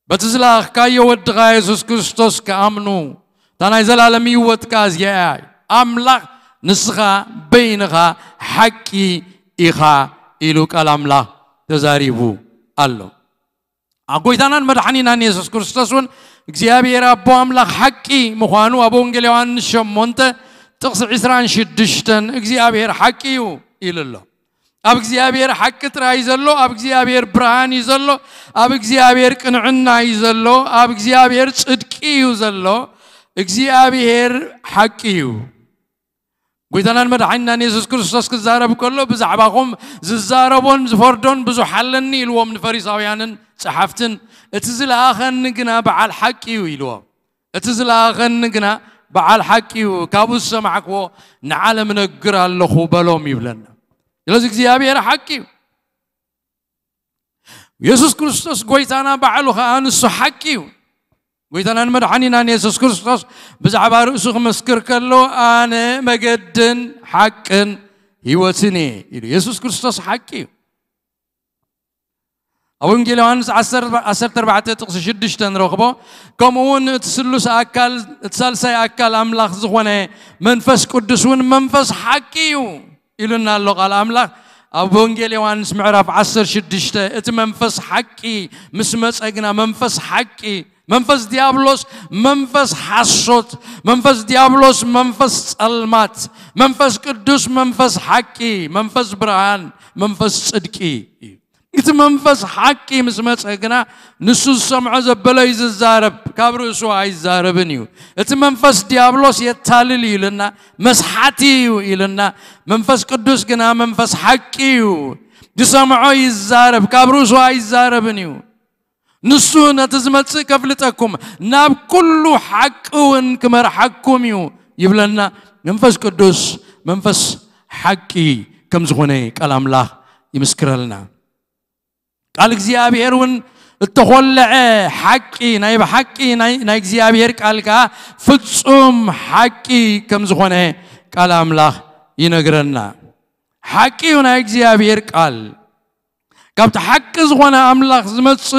بتزلاخ كاي ودغا يسوع كريستوس كامنو تانا يزلالم يوت كاز ياي أملاك نسخة بينها حقي إخا إلو كلام الله تزاريبو الله أقويتنا مدحنينا يسوع كريستوسون እግዚአብሔር አቦ አምላክ ሐቂ መሆኑ አቦንጌል ዮሐንስ 8 ጥቅስ 26 እግዚአብሔር ሐቂዩ ይልሎ አብ እግዚአብሔር ሐቅ ጥራይ ዘሎ አብ እግዚአብሔር ብርሃን ይዘሎ አብ እግዚአብሔር ቅንዕና ይዘሎ አብ እግዚአብሔር ጽድቂዩ ዘሎ እግዚአብሔር ሐቂዩ قويتنا مدحنا يسوع كريستوس كزارب كله بزعباهم ززاربون زفردون بزو حلني الوم الفريساويان صحفتن اتزل اخن نجنا بعل حقي ويلو اتزل اخن نجنا بعل حقي كابو سمعكو نعلم نقر الله بلوم يبلنا يلازم እግዚአብሔር حقي يسوع كريستوس قويتنا بعلو خانس حقي ويتنا مدحنينا يسوع كريستوس بزعبا رؤسه مسكر كله أنا مجدن حقن هيوتني يسوع كريستوس حقي أونجيل يوحنس 10 تقص شدشتن رغبه كمون تسلس أكل تسلس أكل أملاك زخونه منفس قدسون منفس حقيو إلنا اللغة الأملاك أونجيل يوحنس معرف 10 شدشته ات منفس حقي مسمس أجنا منفس حقي منفس ديابلوس منفس حسوت منفس ديابلوس منفس صلمات منفس قدوس منفس حقي منفس برهان منفس صدقي إت منفس حقي مسمى سجنا نسو السمع زبلا يزارب كابرو سوا يزاربنيو إت منفس ديابلوس يتالل يلنا مسحتيو يلنا منفس قدوس جنا منفس حقيو جسمعو يزارب كابرو سوا يزاربنيو نسو نتزمت كفلتكم ناب كل حقون كمر حقكم يبلنا منفس قدوس منفس حقي كم زغني كلام الله يمسكر لنا قال እግዚአብሔርን التخلع حقي نايب حقي ناي እግዚአብሔር قالك ፍጹም حقي كم زغني كلام الله ينغرنا حقي ناي እግዚአብሔር قال كابت حق زغنا املاخ زمص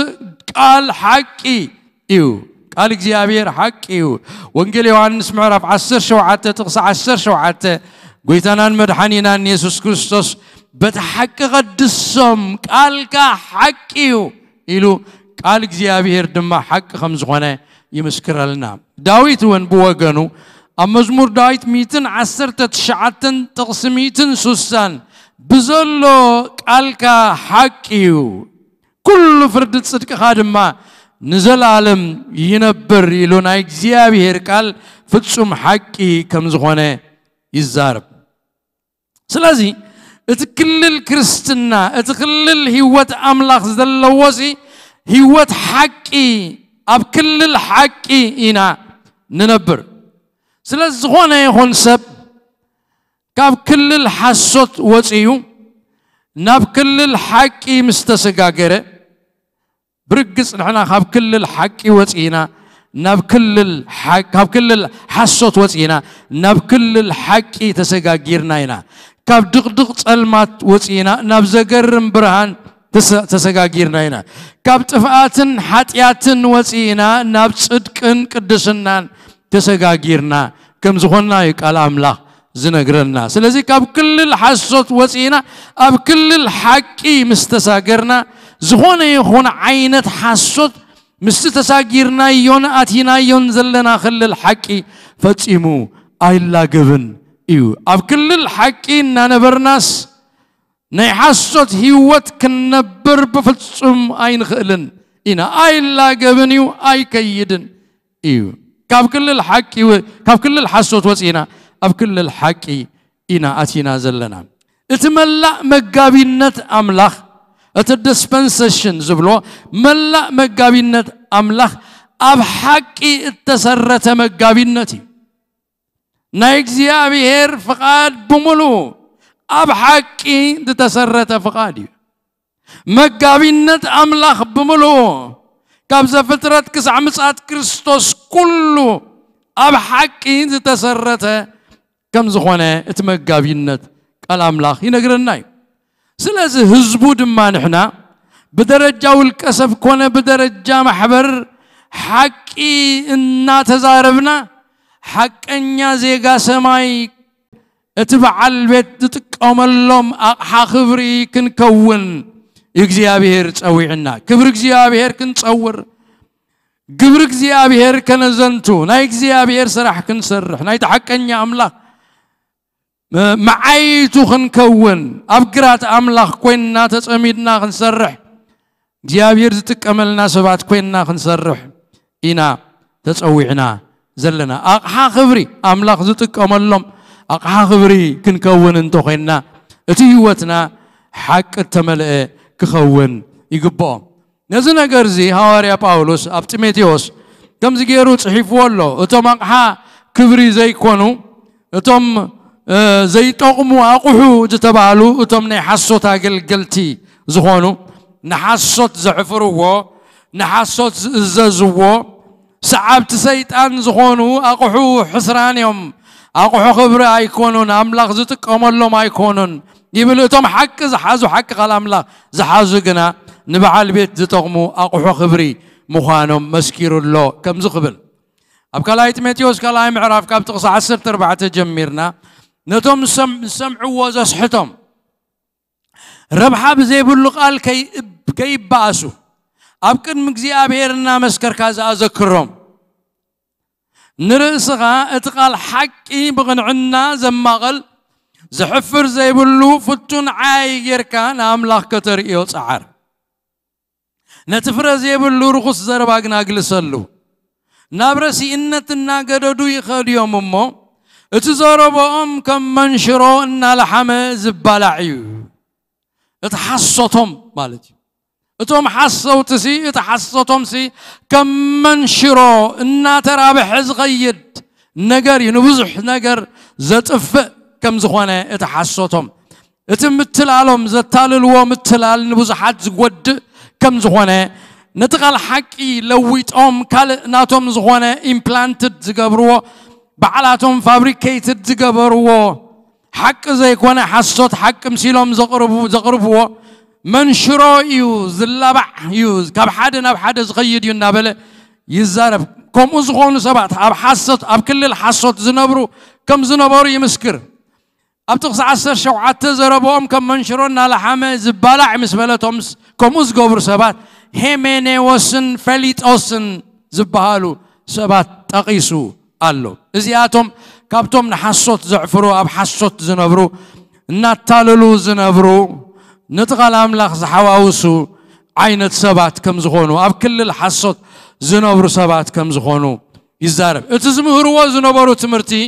قال حقي ايو قال እግዚአብሔር حقي وانجيل يوحنس معرف 10 شوعته تقص 10 شوعته قويتنا مدحنينا يسوع كريستوس بتحق قدسهم قال كا حقيو يلو قال እግዚአብሔር دما حق خمس غنه يمسكر لنا داويت وين بوغنو مزمور داويت 119 تقسميتن سوسان بزلو قال كا حقيو كل فرد صدق خادما نزل عالم ينبر يلونا እግዚአብሔር قال ፍጹም حقي كم زغنه يزارب سلازي اتكلل كريستنا اتكلل هيوت املاخ زلوسي هيوت حقي اب كلل حقي انا ننبر سلاز غونه يكون سب كاب كلل حسوت وصيو ناب كلل حقي مستسغاغره برغص نحنا كاب كلل حقي وصينا ناب كلل حق كاب كلل حسوت وصينا ناب كلل حقي تسغاغيرنا هنا كاب دقدق صلمات وصينا ناب زغرم برهان تسغاغيرنا هنا كاب طفاتن حطياتن وصينا ناب صدقن قدسنان تسغاغيرنا كم زخنا يقال املاح زنغرنا سلازي كاب كل الحسوت وصينا اب كل الحقي مستساغرنا زخونه يكون عينت حسوت مستساغيرنا يون اتينا يون زلنا خل الحقي فصيمو ايلا غبن ايو اب كل الحقي ننبرناس ناي حسوت هيوت كنبر بفصم اين خلن انا ايلا غبنيو اي كيدن ايو كاب كل الحقي كاب كل الحسوت وصينا اب كل الحقي انا اتينا زلنا اتملا مغابينت املاح اتدسبنسيشن زبلو ملا مغابينت املاح اب حقي التسرت مغابينتي ناي እግዚአብሔር فقاد بملو اب حقي تسرت فقادي مغابينت املاح بملو كابز فترة كسع مسات كريستوس كله اب حقي تسرت كم زخونه اتمغابينت قال املاح ينغرناي سلاز حزبو دما نحنا بدرجاو الكسف كونه بدرجا محبر حقي ان تزاربنا حقنيا زيغا سماي اتبعل بيت تقوملهم حخبري كنكون እግዚአብሔር ጸዊዕና ክብር እግዚአብሔር ክንጸውር ግብር እግዚአብሔር ከነዘንቱ ናይ እግዚአብሔር ስራሕ ክንሰርሕ ናይ ተሐቀኛ አምላክ ማዓይቱ ክንከውን አብግራት አምላክ ኮይና ተጸሚድና ክንሰርሕ እግዚአብሔር ዝጥቀመልና ሰባት ኮይና ክንሰርሕ ኢና ተጸዊዕና ዘለና አቅሓ ክብሪ አምላክ ዝጥቀመሎም አቅሓ ክብሪ ክንከውን እንተ ኮይና እቲ ህይወትና حق ተመልአ كخون يقبأ نزل نجارزي هواريا باولوس أب تيموثاوس كم زجيرو صحيف والله أتوم أقحى كبري زي كونو أتوم زي تقوموا أقحو جتبالو أتوم نحسوت أقل قلتي زخونو نحسوت زعفروه نحسوت ززوه سعبت سيطان زخونو أقحو حسرانيهم أقحو خبري أيكونون أملاق زتك أمرلهم أيكونون يبلو توم حق زحازو حق قلام لا زحازو قنا نبع البيت زتقمو أقحو خبري مخانم مسكير الله كم زخبل أبكالاي تيموثاوس كلاي معرف كاب تقص 10 4 تجمرنا نتوم سمعوا وزصحتهم ربحا بزي بلو قال كي باسو أبكر مجزيابيرنا مسكر كذا أذكرهم نرسغا اتقال حقي بغنعنا زماغل زحفر زي بلو فتون عاير كان أملاك كتر إيو صعر نتفر زي بلو رخص زرباقنا قلسلو نابرسي إنتنا قددو يخد يوم أمو اتزاربهم كم منشرو إنا لحمة زبالعيو اتحصتهم مالتي اتوم حصوتسي اتحصتهم سي كم منشرو إنا ترابح زغيد نجر ينبزح نجر زتف كم زخانة اتحصتهم اتمتلالهم زتاللو متلال نبزحات زود كم زخانة نتقال حقي لويتهم كال ناتهم زخانة implanted زقبرو بعلاتهم fabricated زقبرو حق زي كونه حصت حق مسيلهم زقربو منشرو يوز اللبع يوز كاب حد ناب حد صغير ينابله يزارب كم أزخون سبات أب حصت أب كل الحصت زنبرو كم زنبرو يمسكر أب تقص عسر شوعات زربوهم كم منشرون على حما زبالع مسبلتهم كم أزقبر سبات همينه وسن فليت أوسن زبالو سبات تقيسو قالو إزياتهم كابتهم نحصت زعفرو أب حصت زنبرو نتاللو زنبرو نتقال أملاخ زحواوسو عينت سبات كم زخونو أب كل الحصت زنبرو سبات كم زخونو يزارب اتزمهروا زنبرو تمرتي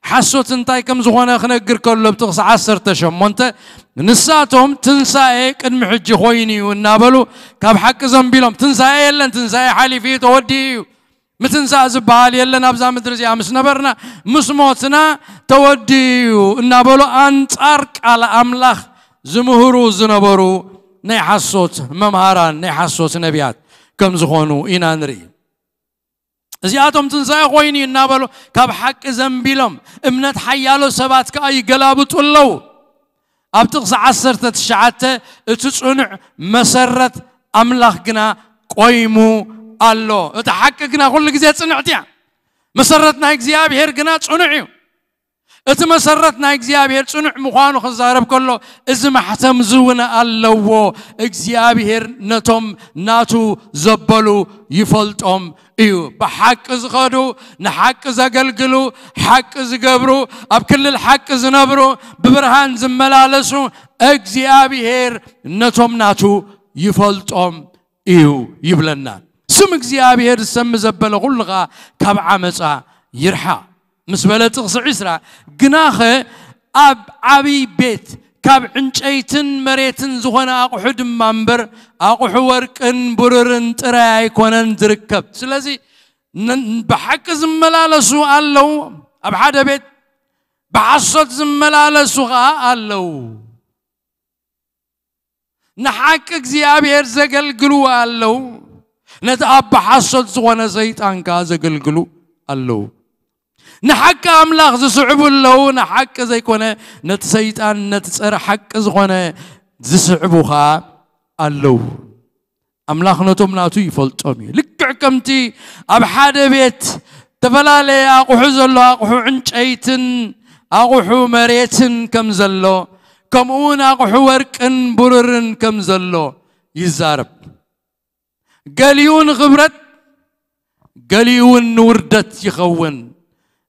حصت انتاي كم زخونا خنقر كله بتقص عسر تشم وانت نساتهم تنساي قد محجي خويني ونابلو كاب حق زنبيلهم تنساي يلن تنساي حالي فيه تودي متنسا زبال يلن أبزا مدرسي أمس نبرنا مسموتنا توديو نابلو أنتارك على أملاخ زمهرو زنبرو نحصوت ممهران نحصوت نبيات كم زخونو إنانري زياتهم تنساي خويني نابلو كاب حق زنبيلهم امنت حيالو سبات كأي قلابت اللو أبتقص عسرت تشعته تتصنع مسرت أملاخ قنا قويمو الله اتحققنا كل جزء صنعتيا مسرتنا اغزيابير قنا صنعيو اتمسرتنا اغزيابير صنع مخانو خزارب كله اذ محتم زونا الله اغزيابير نتم ناتو زبلو يفلطم ايو بحق زخدو نحق زغلغلو حق زغبرو اب كل الحق زنبرو ببرهان زملالسو اغزيابير نتم ناتو يفلطم ايو يبلنا سم እግዚአብሔር ሰም ዘበለ ሁልጋ ካብ ዓመፃ ይርሓ ምስ በለ ጥቕስ ዒስራ ግናኸ ኣብ ዓብይ ቤት ካብ ዕንጨይትን መሬትን ዝኾነ ኣቑሑ ድማ እምበር ኣቑሑ ወርቅን ብሩርን ጥራይ ኣይኮነን ዝርከብ ስለዚ ብሓቂ ዝመላለሱ ኣለው ኣብ ሓደ ቤት ብሓሶት ዝመላለሱ ኸኣ ኣለው ንሓቂ እግዚአብሔር ዘገልግሉ ኣለው نتأب حصل زوانا زيتان كذا قلقلو اللو نحك أملاخ زصعب اللو نحك زي كونه نتسيتان نتسر حك زوانا زصعبوها اللو أملاخ نتوم ناتو يفلتومي لك كمتي أب حدا بيت تفلالي أقوحو زلو أقوحو عنشيتن أقوحو مريتن كم زلو كمون أقوحو وركن بررن كم زلو يزارب قاليون غبرت قاليون وردت يخون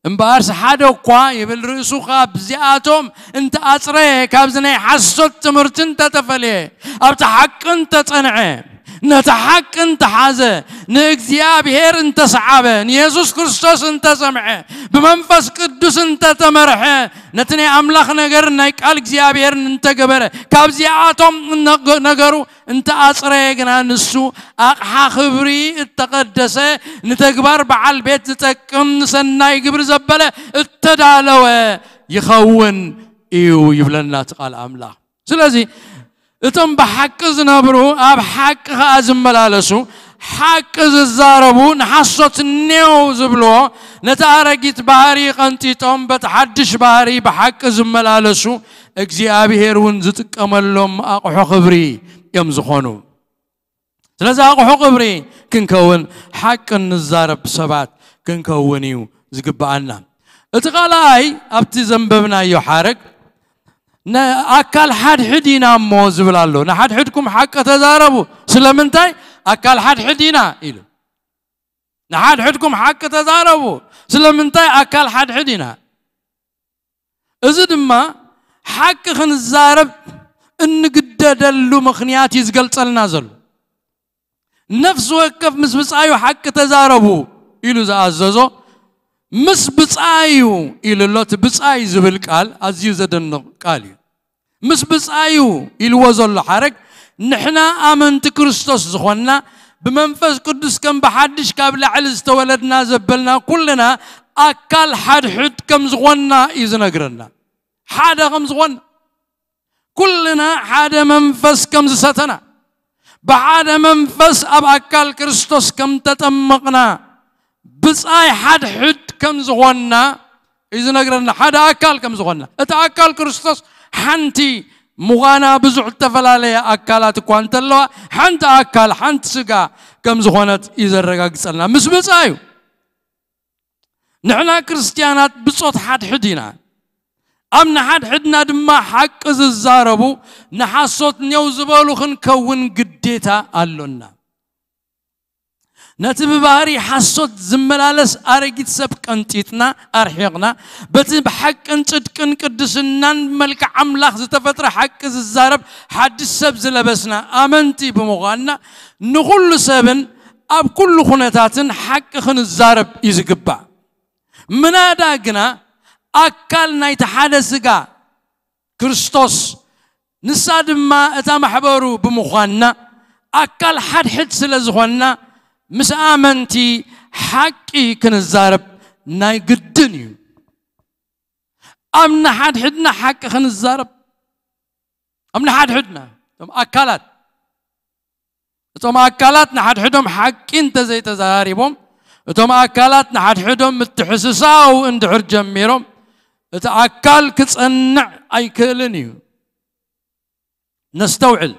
امبارس حدا وقوا يبل رئيسو خاب زياتهم انت اصريه كابزني حسوت تمرت انت تفليه ابت حق انت تصنعه نتحق انت حازه نእግዚአብሔር انت صعبه يسوع ክርስቶስ انت سمعه بمنفس قدوس انت تمرحه نتني املاخ ነገር ናይ ቃል እግዚአብሔር انت ገበረ ካብዚአቶም ነገሩ انت اصريه ግና ንሱ አቅሓ ክብሪ እተቀደሰ ንተግባር በዓል ቤት ዝጠቅም ሰናይ ግብር ዘበለ እተዳለወ ይኸውን እዩ ይብለና ቃል አምላክ ስለዚህ እቶም በሐቅ ዝነብሩ ኣብ حق ዝመላለሱ حق ዝዛረቡ ንሐሶት ነው ዝብሎ ነታረጊት ባህሪ ቀንጢጦም በተሐድሽ ባህሪ በሐቅ ዝመላለሱ እግዚአብሔር ውን ዝጥቀመሎም አቅሑ ክብሪ እዮም ዝኾኑ ስለዚህ አቅሑ ክብሪ ክንከውን حق ንዛረብ ሰባት ክንከውን እዩ ዝግባአና እቲ ቃላይ ኣብቲ ዘንበብናዮ ሓረግ أكل حد حدينا موز بلالو نحد حدكم حق تزاربو سلمنتاي أكل حد حدينا إلو نحد حدكم حق تزاربوا سلمنتاي أكل حد حدينا إذا ما حق خنزارب إن قد دلو مخنيات يزقل تلنازل نفس وقف مس بصايو حق تزاربوا إلو زعززو مس بصايو إلو لوت بصاي زبل قال أزيو زدن قال مس بصايو إلو وزل حرك نحنا آمنت كريستوس زخونا بمنفس قدس كم بحدش قبل علز تولدنا زبلنا كلنا أكل حد حد كم زخونا إذن قرنا حدا كم زخونا كلنا حدا منفس كم زستنا بعد منفس أب أكل كريستوس كم تتمقنا بس أي حد حد كم زخونا إذن قرنا حدا أكل كم زخونا أتأكل كريستوس حنتي مغانا بزع التفلالية أكلات كوانت الله حنت أكل حنت سقا كم زخونت إذا رقاق سألنا مش بسايو نحنا كريستيانات بصوت حد حدينا أمنا حد حدنا دما حق الزاربو نحصوت نيوزبالو خنكون قديتا قالونا نتب باري حصوت زملالس أرقيت سبك أنتيتنا أرحيقنا بتب حق أنتدكن قدسنان ملك عملاخ زتفتر حق الزارب حد السبز لبسنا آمنتي بمغانا نقول سبن أب كل خناتاتن حق خن الزارب يزقبع مناداقنا أكلنا يتحدثقا كريستوس نساد ما أتام حبارو بمغانا أكل حد حد سلزغوانا مس آمنتي حقي كن الزارب ناي قدنيو أمنا حد حدنا حق خن الزارب أمنا حد حدنا أكلات توم أكلاتنا حد حدهم حق انت زي تزاربهم توم أكلاتنا حد حدهم متحسساو اند حر جميرهم أكل كتصنع أي كلنيو نستوعل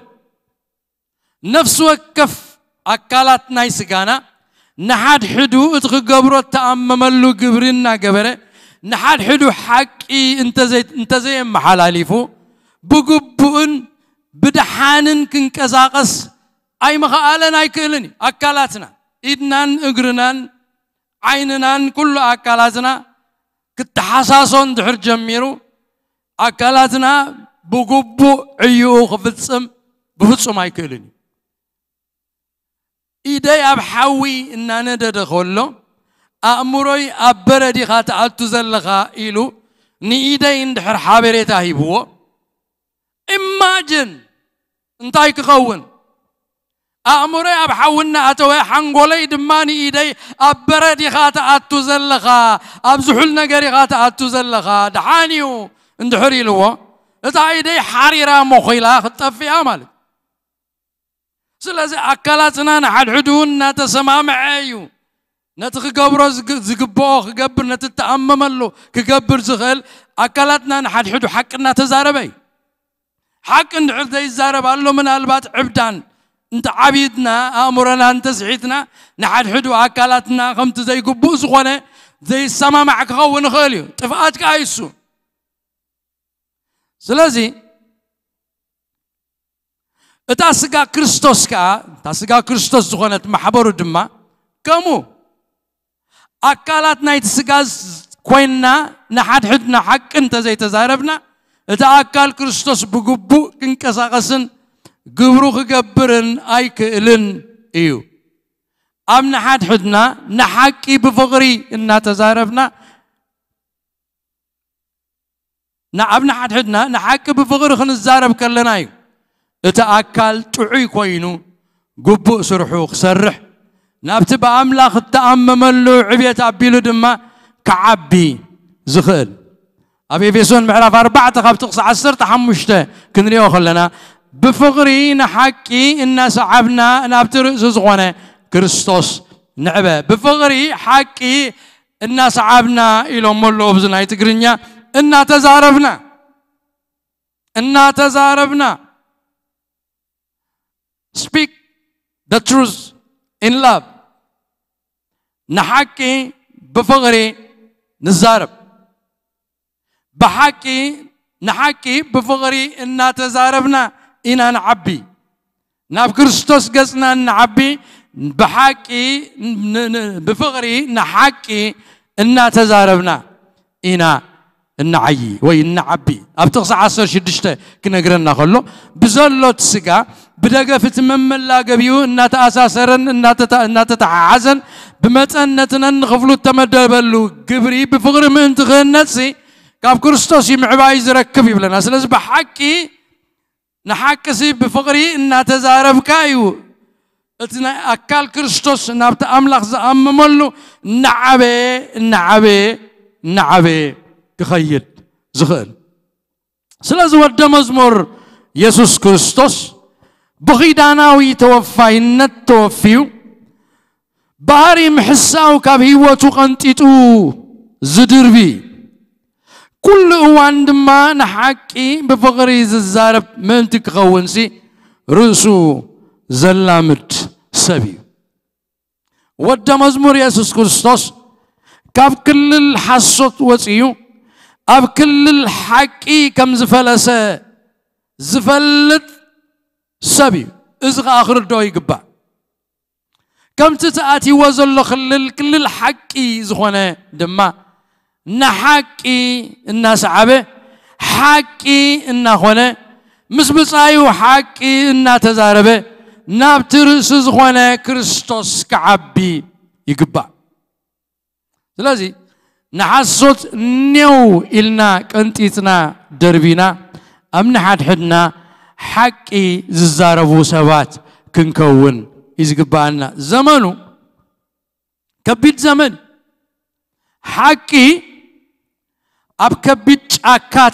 نفس وكف أكلات نايس كانا نحد حدو اتخقبرو تأمملو قبرنا قبره نحد حدو حقي انت زي محلاليفو بقبؤن بدحانن كنكزاقس أي مخالنا أي كلني أكلاتنا إدنان اقرنان عيننان كل أكلاتنا كتحساسون دحر جميرو أكلاتنا بقبؤ عيو خفتسم بفتسم أي كلني إيدي أب حوي إن أنا دخله أمروي أبردي خات أتوزلخا إلو ني إيدي إندحر حابريتا هيبو imagine انتاي كخون أمروي أب حوينا أتوي حنقولي دماني إيدي أبردي خات أتوزلخا أبزحل نجاري خات أتوزلخا دحانيو اندحر إلو إتا إيدي حريرا مخيلا خطفي أمال سلازي أكلاتنا نحد حدون نتسمع معايو نتخقبرو زقبوه خقبر نتتأمم له كقبر زغل أكلاتنا نحد حدو حقنا تزاربي حق ندعو ذي الزارب قال له من البات عبدان انت عبيدنا أمرنا انت سعيتنا نحد حدو أكلاتنا خمت زي قبو زغونه زي السما معك خون خاليو تفقاتك عيسو سلازي تاسقا كريستوس كا تاسقا كريستوس زغنت محبرو دما كمو أكلاتنا يتسقاز كوينا نحد حدنا حق انت زي تزاربنا تأكل كريستوس بقبو كنكساقسن قبرو خقبرن أي كإلن إيو أم نحد حدنا نحكي بفغري إنا تزاربنا أم نحد حدنا نحكي بفغري خن الزارب كلنا إيو تأكل تعي كوينو قبو سرحو خسرح نابتبا أملاخ التأمم اللو عبيت أبيلو دما كعبي زخل أبي فيسون معرف 4 خبتقص 10 تحمشته كنريو خلنا بفغري نحكي إن صعبنا نابتر زغونه كريستوس نعبه بفغري حكي إن صعبنا إلى مولو بزنا يتقرنيا إن تزاربنا speak the truth in love نحكي بفغري نزارب بحكي نحكي بفغري إن تزاربنا إنا نعبي ناب كريستوس قصنا نعبي بحقي بفقري نحكي إنا تزاربنا إنا النعي وي النعبي أبتغص عصر شدشته كنا قرنا خلو بزلو تسقى بدقة في تمم لا قبيو إنا تأساسرن إنا تتعازن بمتأنتنا نغفلو التمدبلو قبري بفقر من تغنسي كاب كريستوس يمعبايز ركب يبلنا سلس بحكي نحكسي بفقري إنا تزارب كايو اتنا أكال كريستوس نابت أملاخ زأمملو نعبي تخيل زخل سلاز ورد مزمور يسوس كريستوس بغيداناوي توفى النت توفيو باري محساو كابهيوتو قنطيتو زدربي كل واندما نحكي بفقري ززارب من تكغونسي رسو زلامت سبي ود مزمور يسوس كريستوس كاب كل الحصوت وصيو أب كل الحكي كم زفلت سبي إزغ آخر الدوي قبع كم تتأتي وزل خلل كل الحكي زخونة دما نحكي الناس عبه حكي النخونة مسبصايو حكي النا تزاربه نابترس زخونة كريستوس كعبي يقبع لازم نحصت نيو إلنا كنتيتنا دربينا أمن حدنا حكي ززاربو سبات كنكون إزقبالنا زمانو كبيت زمن حكي أب كبيت أكا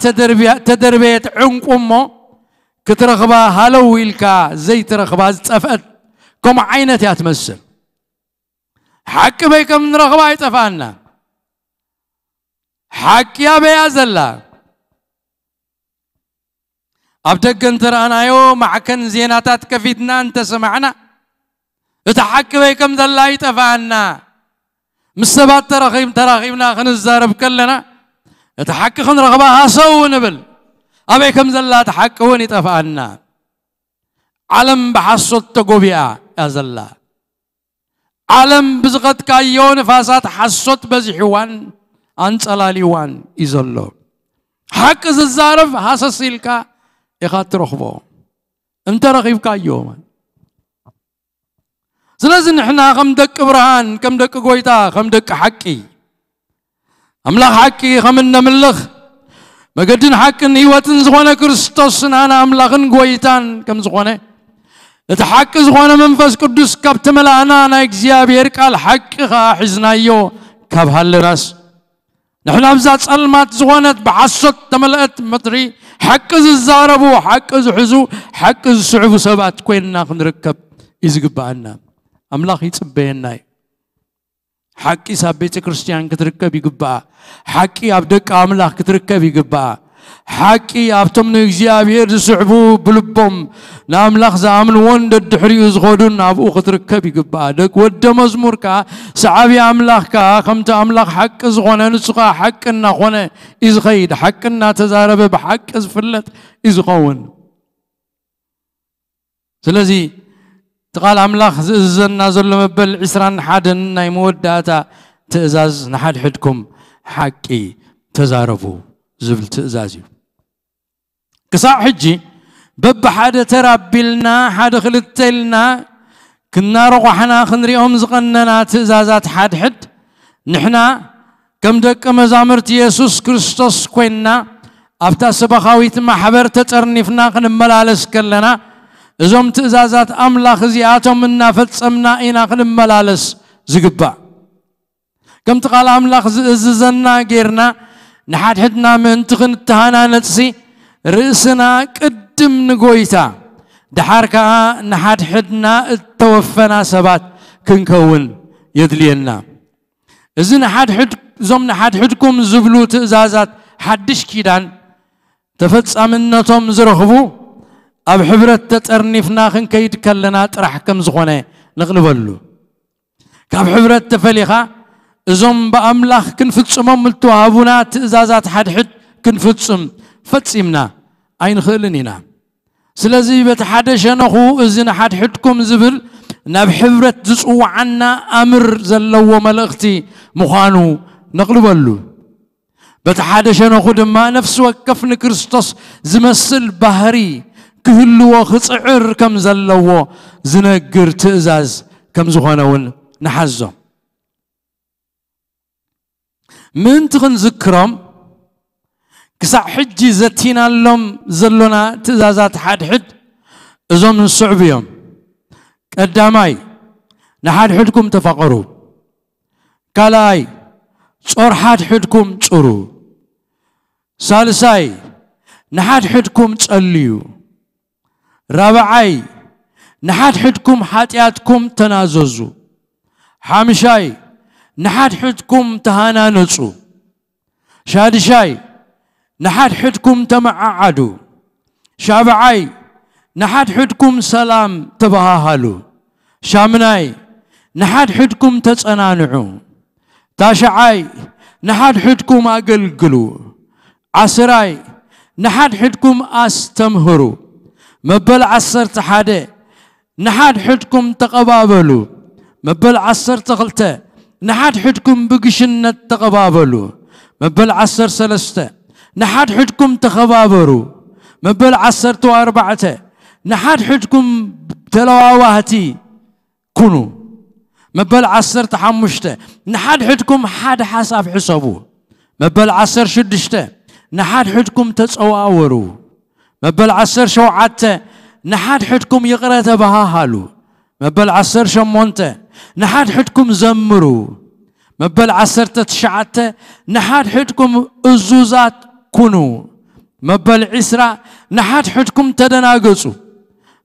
تدربيت عنق أمو كترخبا هلو إلكا زي ترخبا زتفت كم عينتي أتمثل حكي بيكم نرخبا يتفعلنا حكي يا بيازلا أبدك أنت أنا يوم معكن زيناتات كفيتنا أنت سمعنا اتحكي بيكم ذلا يتفعلنا مستبات تراخيمنا خن الزارب كلنا اتحكي خن رغبها سو نبل أبيكم ذلا تحكون يتفعلنا علم بحصت تقوبيا يا زلا علم بزغت كايون فاسات حصت بزحوان أنت علاليوان إزلو حق الزارف حاسسيلكا يخاط رخبو أنت رخيبكا يوما سلازن إحنا كم دك برهان كم دك قويتا كم دك حكي أملاخ حكي كم النملخ ما قدن حكن هيواتن زغوانا كريستوس أنا أملاخن قويتان كم زغوانا لتحك زغوانا منفس قدس كبت ملانا أنا إكزيابير قال حق حزنايو كاب هالراس نحن أبزات ألمات زغانت بعصت تملأت مطري حق الزاربو حق الحزو حق الصعب سبات كويننا خنركب يزقبعنا أملاخ يتبيننا حقي سابيت كريستيان كتركب يقبع حقي أبدك أملاخ كتركب يقبع حقي أبتم نجزيابير صعبو بلبهم ناملاخ زامن وند الدحري يزغودون أبو كتركب يقبع دك ود مزمور كا سعابي أملاخ كا خمت أملاخ حق زغونا نسقى حق النخونا إزغيد حق النا تزارب بحق إزفلت إزغون سلازي تقال أملاخ زنا زلم بل عسران حدن نيمود داتا تأزاز نحد حدكم حقي تزاربو زبل تأزازيو كساع حجي بب حدا ترابلنا حدا خلتلنا كنا روحنا خنريهم زقننا تأزازات حد حد نحنا كم دك مزامرت يسوس كريستوس كوينا أبتا سبخاويت محبر تترنفنا خنملالس كلنا إذا تأزازات أملاخ زياتهم منا فتسمنا إنا خنملالس زقبا كم تقال أملاخ ززنا غيرنا نحد حدنا من تخن التهانا نتسي رئيسنا قدم نقويتا دحاركا نحد حدنا التوفنا سبات كنكون يدلينا إذن نحد حد زم نحد حدكم زبلو تأزازات حدش كيدان تفتسمنتهم زرخبو أب حبرت تترنفنا خن كيد كلنا ترح كم زغنة نغلبلو كاب حبرت تفليخا زم بأملاخ كنفتسم ملتو أبونا تأزازات حد حد كنفتسم فتسمنا أين خلنينا سلازي بتحدش نخو إذن حد حدكم زبل ناب حبرة زسو عنا أمر زلو ملغتي مخانو نقلبلو بتحدش نخو دما نفس وكفن كريستوس زمسل بهري كهلو خصعر كم زلو زنقر تأزاز كم زخانون نحزو من تغن ذكرم كسع حجي زتينا لهم زلنا تزازات حد حد ازوم الصعبيهم قداماي نحد حدكم تفقروا كالاي صور حد حدكم صرو سالساي نحد حدكم تصليو رابعاي نحد حدكم حاتياتكم تناززو حامشاي نحد حدكم تهانانصو شادشاي نحد حدكم تمععدو شابعاي نحد حدكم سلام تباهالو شامناي نحد حدكم تصنانعو تاشعاي نحد حدكم اقلقلو عسراي نحد حدكم استمهرو مبل عسرت حاده نحد حدكم تقبابلو مبل عسرت غلطه نحد حدكم بقشنة تقبابلو مبل عسر سلسته نحد حدكم تخبابرو مبل عسرت واربعته نحد حدكم تلواوهتي كونو مبل عسرت حمشته نحد حدكم حد حساب حسابو مبل عسر شدشته نحد حدكم تتصواورو مبل عسر شوعته نحد حدكم يقرأ تبهاهالو مبل عسر شمونته نحد حدكم زمرو مبل عسرت تشعته نحد حدكم أزوزات كونو مبل عسرة نحد حدكم تدناقصو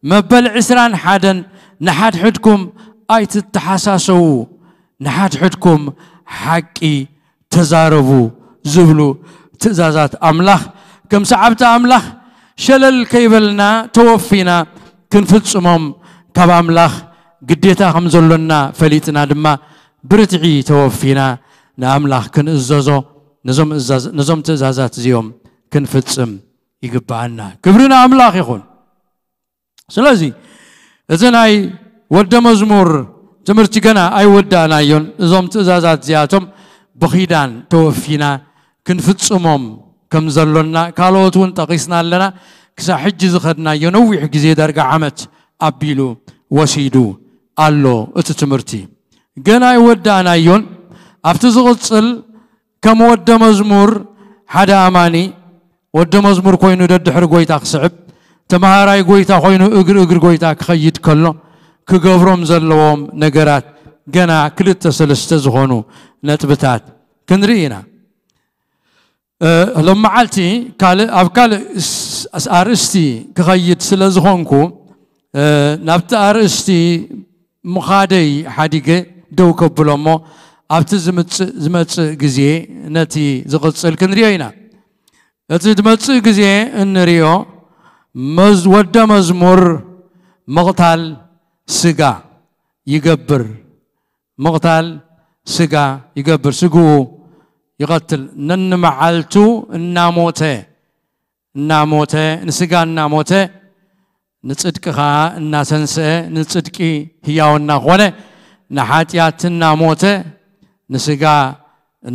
مبل عسران حدن نحد حدكم آيت التحساسو نحد حدكم حقي تزاربو زبلو تزازات أملاخ كم سعبت أملاخ شلل كيبلنا توفينا كنفتصمم كاب أملاخ قديتا خمزلنا فليتنا دما برتعي توفينا نأملاخ كن إزازو نزوم تزازات زيوم كنفتصم يقبعنا كبرنا أملاخ يخون سلازي إذن أي ود مزمور تمرتقنا أي ودانا يون نزوم تزازات زياتهم بخيدان توفينا كنفتصمم كم زلنا كالوتون تقيسنا لنا كسا حج زخدنا ينوح جزي درجة عمت أبيلو وسيدو الله اتتمرتي جنا يودانا يون افتزغصل كم ود مزمور حدا اماني ود مزمور كوينو ددحر غويتا خصعب تمهاراي غويتا خوينو اغر غويتا كخيد كلو كغبروم زلوم نغرات جنا كلت سلسته زخونو نطبتات كنرينا لما عالتي قال ابقال ارستي كخيد سلازخونكو نبت ارستي مخادي حديقه دو كبلمو ابت زمت غزي نتي زقصل كنرينا اتي دمت غزي انريو ود مزمور مقتال سغا يغبر مقتال سغا يغبر سغو يقتل نن معالتو الناموته نسغا الناموته نصدقها الناسنسه نصدقي هياونا هونه نحاتياتنا موته نسغا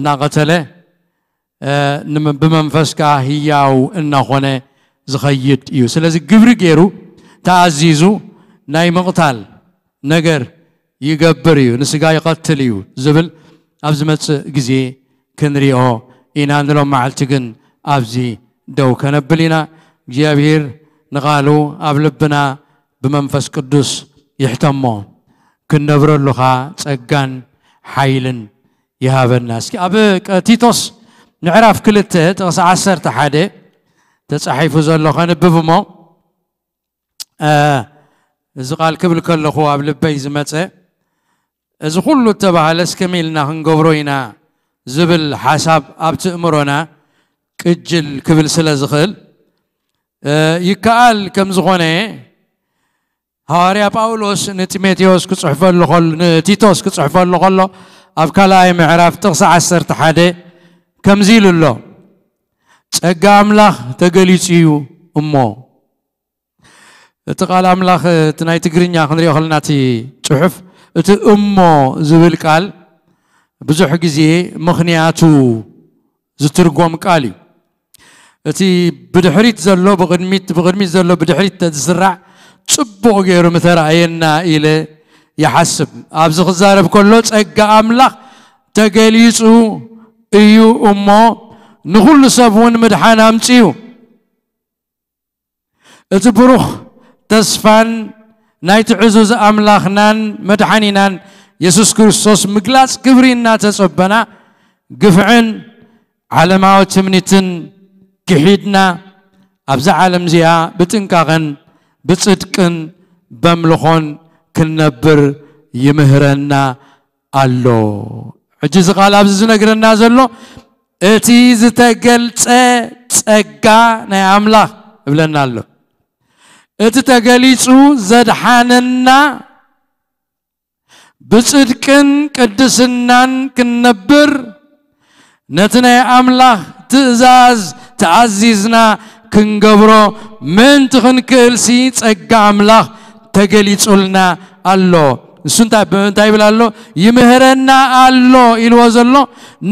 ناقتله بمنفسكا هياو ان هونه زخيد يو سلازي غبر غيرو تعزيزو ناي مقتال نجر يغبر يو نسغا يقتل يو زبل ابزمت غزي كنريو إنا نلوم معلتقن أبزي دو كنبلينا جابير نقالو أبلبنا بمنفس قدس يحتمو كنبر اللخا تسقان حيلن يهاب الناس أبك تيتوس نعرف كلته تغس عسر تحادي تسحيفو زلخا نببمو إذا قال كبل كلخو أبلبي زمته إذا كله تبع لسكميلنا هنقبروينا زبل حساب أبتأمرنا كجل كبل سلازخل يكال كم زغونه هاريا باولوس نتيميتيوس كصحف اللغل نتيتوس كصحف اللغل أبكالاي معرف تغسع عسر تحدي كم زيل الله تقام له تقليسيو أمو تقال أملاخ تناي تقرينيا خنريو خلناتي صحف أمو زبل قال بزح جزي مخنياتو زترقوم قالي أتي بدحريت زلو بغرميت زلو بدحريت تزرع صبو غيرو مثلا عينا إلى يحسب أبز خزارب كله تأجا أملاخ تجليسو إيو أمو نقول سبون مدحان أمتيو أتبروخ تسفان نايت عزوز أملاخنان مدحانينان يسوس كريستوس مقلاس كبرينا تصبنا قفعن على ما وتمنيتن كحيدنا أبزع عالم زيا بتنكاغن بتصدقن بملخون كنبر يمهرنا الله عجز قال أبزز نقرنا زلو اتي زتقل تسقى ناي أملاخ بلنا الله اتي تقليسو زدحاننا بصدقن قدسنان كنبر نتنا أملاخ تزاز تعزيزنا كنقبرو من تخن كلسي تسقى أملاخ تقليسولنا الله سنتا بنتاي بلالو يمهرنا الله إلوازلو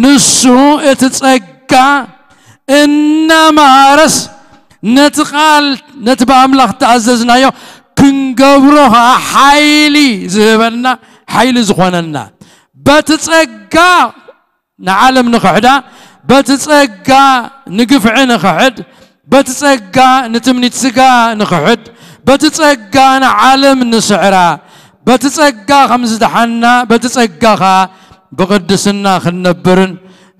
نسو اتتسقى إنما رس نتقال نتبع أملاخ تعززنا يو كنقبروها حيلي زبلنا حيلي زخواننا بتتسقى نعلم نخحدا بتتسقى نقفع نخحد بتتسقى نتمني تسقى نخحد بتتسقى نعلم نسعرا بتتسقى خمس دحنا بتتسقى بقدسنا خنبرن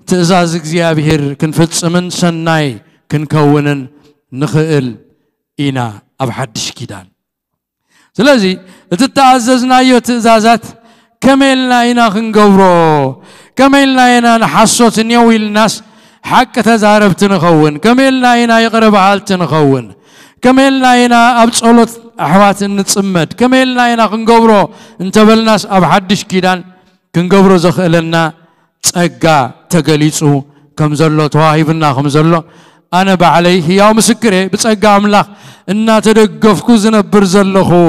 تأزاز እግዚአብሔር كنفصمن سناي كنكونن نخئل إنا أب حدش كيدان سلازي تتعززنا يو تأزازات كملنا إنا خنقورو كملنا إنا نحصوت نيوي الناس حق تزارب تنخون كملنا إنا يقرب حال تنخون كملنا إنا أبصلت أحوات نتصمد كملنا إنا خنقورو انتبلناس أب حدش كيدان كنقورو زخئلنا تسقى تقليسو كم زلو تواهيبنا خم زلو أنا بعليه يا مسكري بتسقى أملاخ إنا تدقفكو زنبر زلخو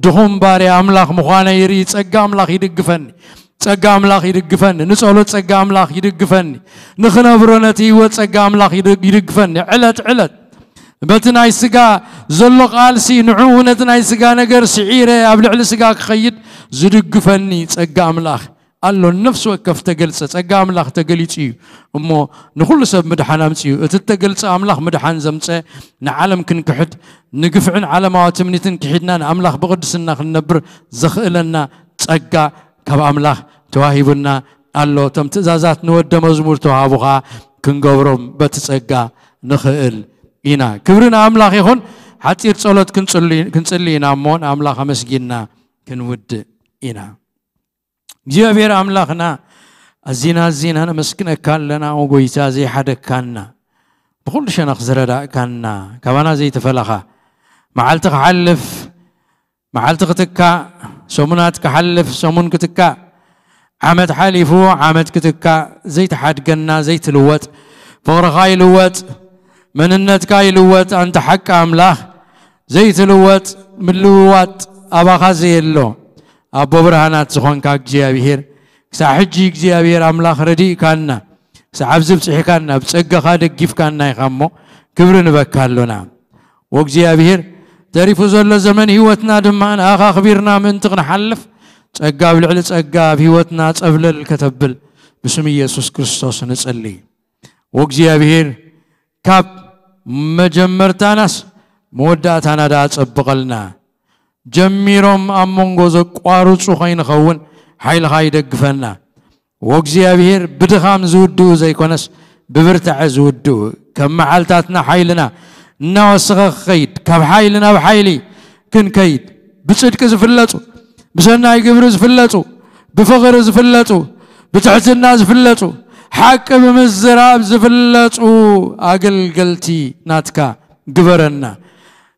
دخون باري أملاخ مخانا يري تسقى أملاخ يدقفني تسقى أملاخ يدقفني نسألو تسقى أملاخ يدقفني نخنا برونتي وتسقى أملاخ يدقفني علت بتناي سقى زلو قالسي نعونتناي سقى نقر سعيري أبلع لسقى خيد زدقفني تسقى أملاخ الله النفس وكف تجلس تسقى أملاخ تجليتي أمو نقول سب مدحان أمتي تتجلس أملاخ مدحان زمتة نعلم كن كحد نقفعن على ما تمنيتن كحدنا أملاخ بقدسنا خنبر زخلنا تسقى كب أملاخ تواهبنا الله تم تزازات نود مزمور توهابها كن قبرم بتسقى نخيل إنا كبرنا أملاخ يخون حتى يتصلت كنصلينا مون أملاخ مسجينا كنود إنا እግዚአብሔር አምላክና አዚና ነመስክነ ካለና ወጎይታ ዘይ ሓደ ካና بكل شنخ زردا كنا كوانا زي تفلخا معلت حلف معلت كتكا سمونات كحلف سمون كتكا عمد حلفو عمد كتكا زي تحد جنا زي تلوت فورغاي لوت من النتكاي لوت أنت حق أملاخ زي تلوت من لوت أبا خزيلو أبو برهانات سخون كاك جيابير ساحجي جيابير أملاخ ردي كنا سحب زبصحي كنا بتسقى خادق كيف كنا يخمو كبرن بكالونا وق جيابير تعرفوا زول زمن هيوتنا دمان آخا خبيرنا من تغن حلف تسقى بالعلى تسقى بهيوتنا تقبل الكتبل بسم يسوع كريستوس نصلي وق جيابير كاب مجمرتاناس موداتنا دا تصبقلنا جميرهم أمونغوز قواروچو خين خون حيل هاي دقفنا وجزيابير بدخام زودو زي كونس ببرتع زودو كم حالتاتنا حيلنا نوسخ خيد كم حيلنا بحيلي كن كيد بصدق زفلطو بسنا يقبر زفلطو بفقر زفلطو بتحتنا زفلطو حق بمزراب زفلطو أقلقلتي ناتكا قبرنا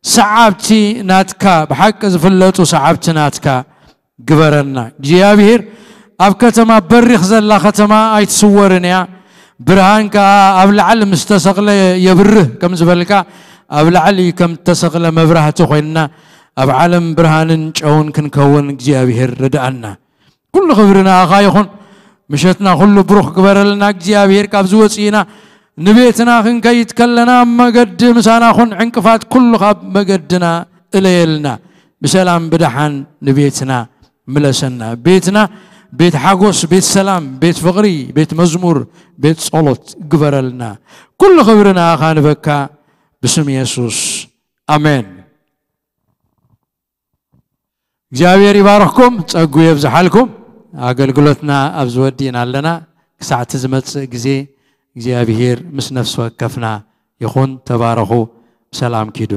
سعبتي ناتكا بحق زفلطو سعبتي ناتكا قبرنا جيابير أبكتما بريخ زلا ختما أي تصورنيا برهانك أبلعل مستسقل يبره كم زبلك أبلعلي كم تسقل مبرهته خوينا أب عالم برهان شون كنكون እግዚአብሔር ردأنا كل خبرنا أخايخون مشتنا كل بروح قبرلنا እግዚአብሔር كابز وصينا نبيتنا خنكيت كلنا مقد مسانا خن عنكفات كل خاب مقدنا إليلنا بسلام بدحان نبيتنا ملسنا بيتنا بيت حاجوس بيت سلام بيت فقري بيت مزمور بيت صلوت قبرلنا كل خبرنا أخان بكا باسم يسوع آمين እግዚአብሔር ይባርክኩም ጸጉ ይብዛልኩም አገልግሎትና አብዝወዲና ለና ሰዓት ዝመጽ ጊዜ እግዚአብሔር ምስ ነፍስ ወከፍና ይኹን ተባረኹ ሰላም ኪዱ